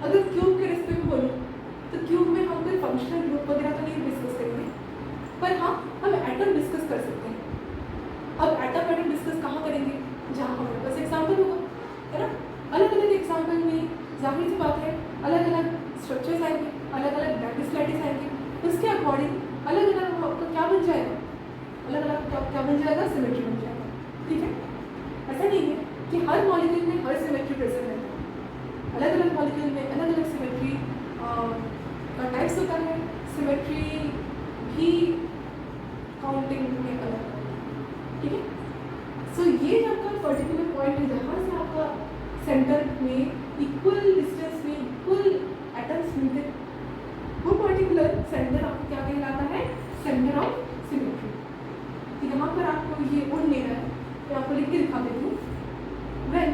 अगर क्यूब के रिस्पेक्ट में बोलो तो क्यूब में हम कोई फंक्शनल ग्रुप वगैरह तो नहीं डिस्कस करेंगे, पर हाँ हम एटम डिस्कस कर सकते हैं। अब एटम डिस्कस कहाँ करेंगे, जहाँ हमारे पास एग्जाम्पल होगा, है ना। अलग अलग एग्जाम्पल में जाहिर सी बात है अलग अलग स्ट्रक्चर्स आएंगे, अलग अलग लैटिस आएंगे, उसके अकॉर्डिंग अलग अलग आपका क्या बन जाएगा, अलग अलग क्या बन जाएगा, सिमेट्री बन जाएगा। ठीक है, ऐसा नहीं है कि हर मॉलिक्यूल में हर सिमेट्री प्रेजेंट रहता है, अलग अलग मॉलिक्यूल में अलग अलग सिमेट्री का टाइप्स होता है, सिमेट्री भी काउंटिंग में अलग, ठीक है। सो ये जो आपका पर्टिकुलर पॉइंट है जहाँ से आपका सेंटर में इक्वल डिस्टेंस में इक्वल एटम्स मिलते हैं, वो पर्टिकुलर सेंटर आपको क्या कहलाता है, सेंटर ऑफ सिमेट्री। तो यहाँ पर आपको ये उन लेना है, तो आपको लिख के दिखा देती हूँ। When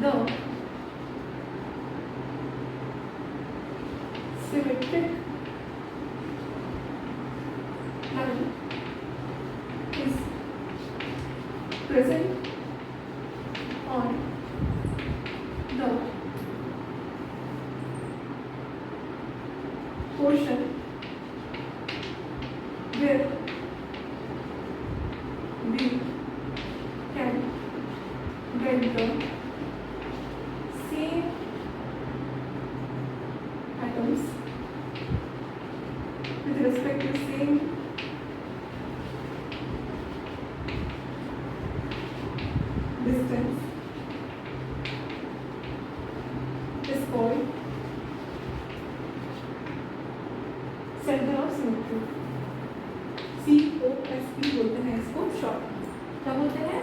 the symmetric line is present on the portion where we can get the same atoms with respect to same distance is called center of symmetry। COSP बोलते हैं इसको शॉर्ट, क्या बोलते हैं,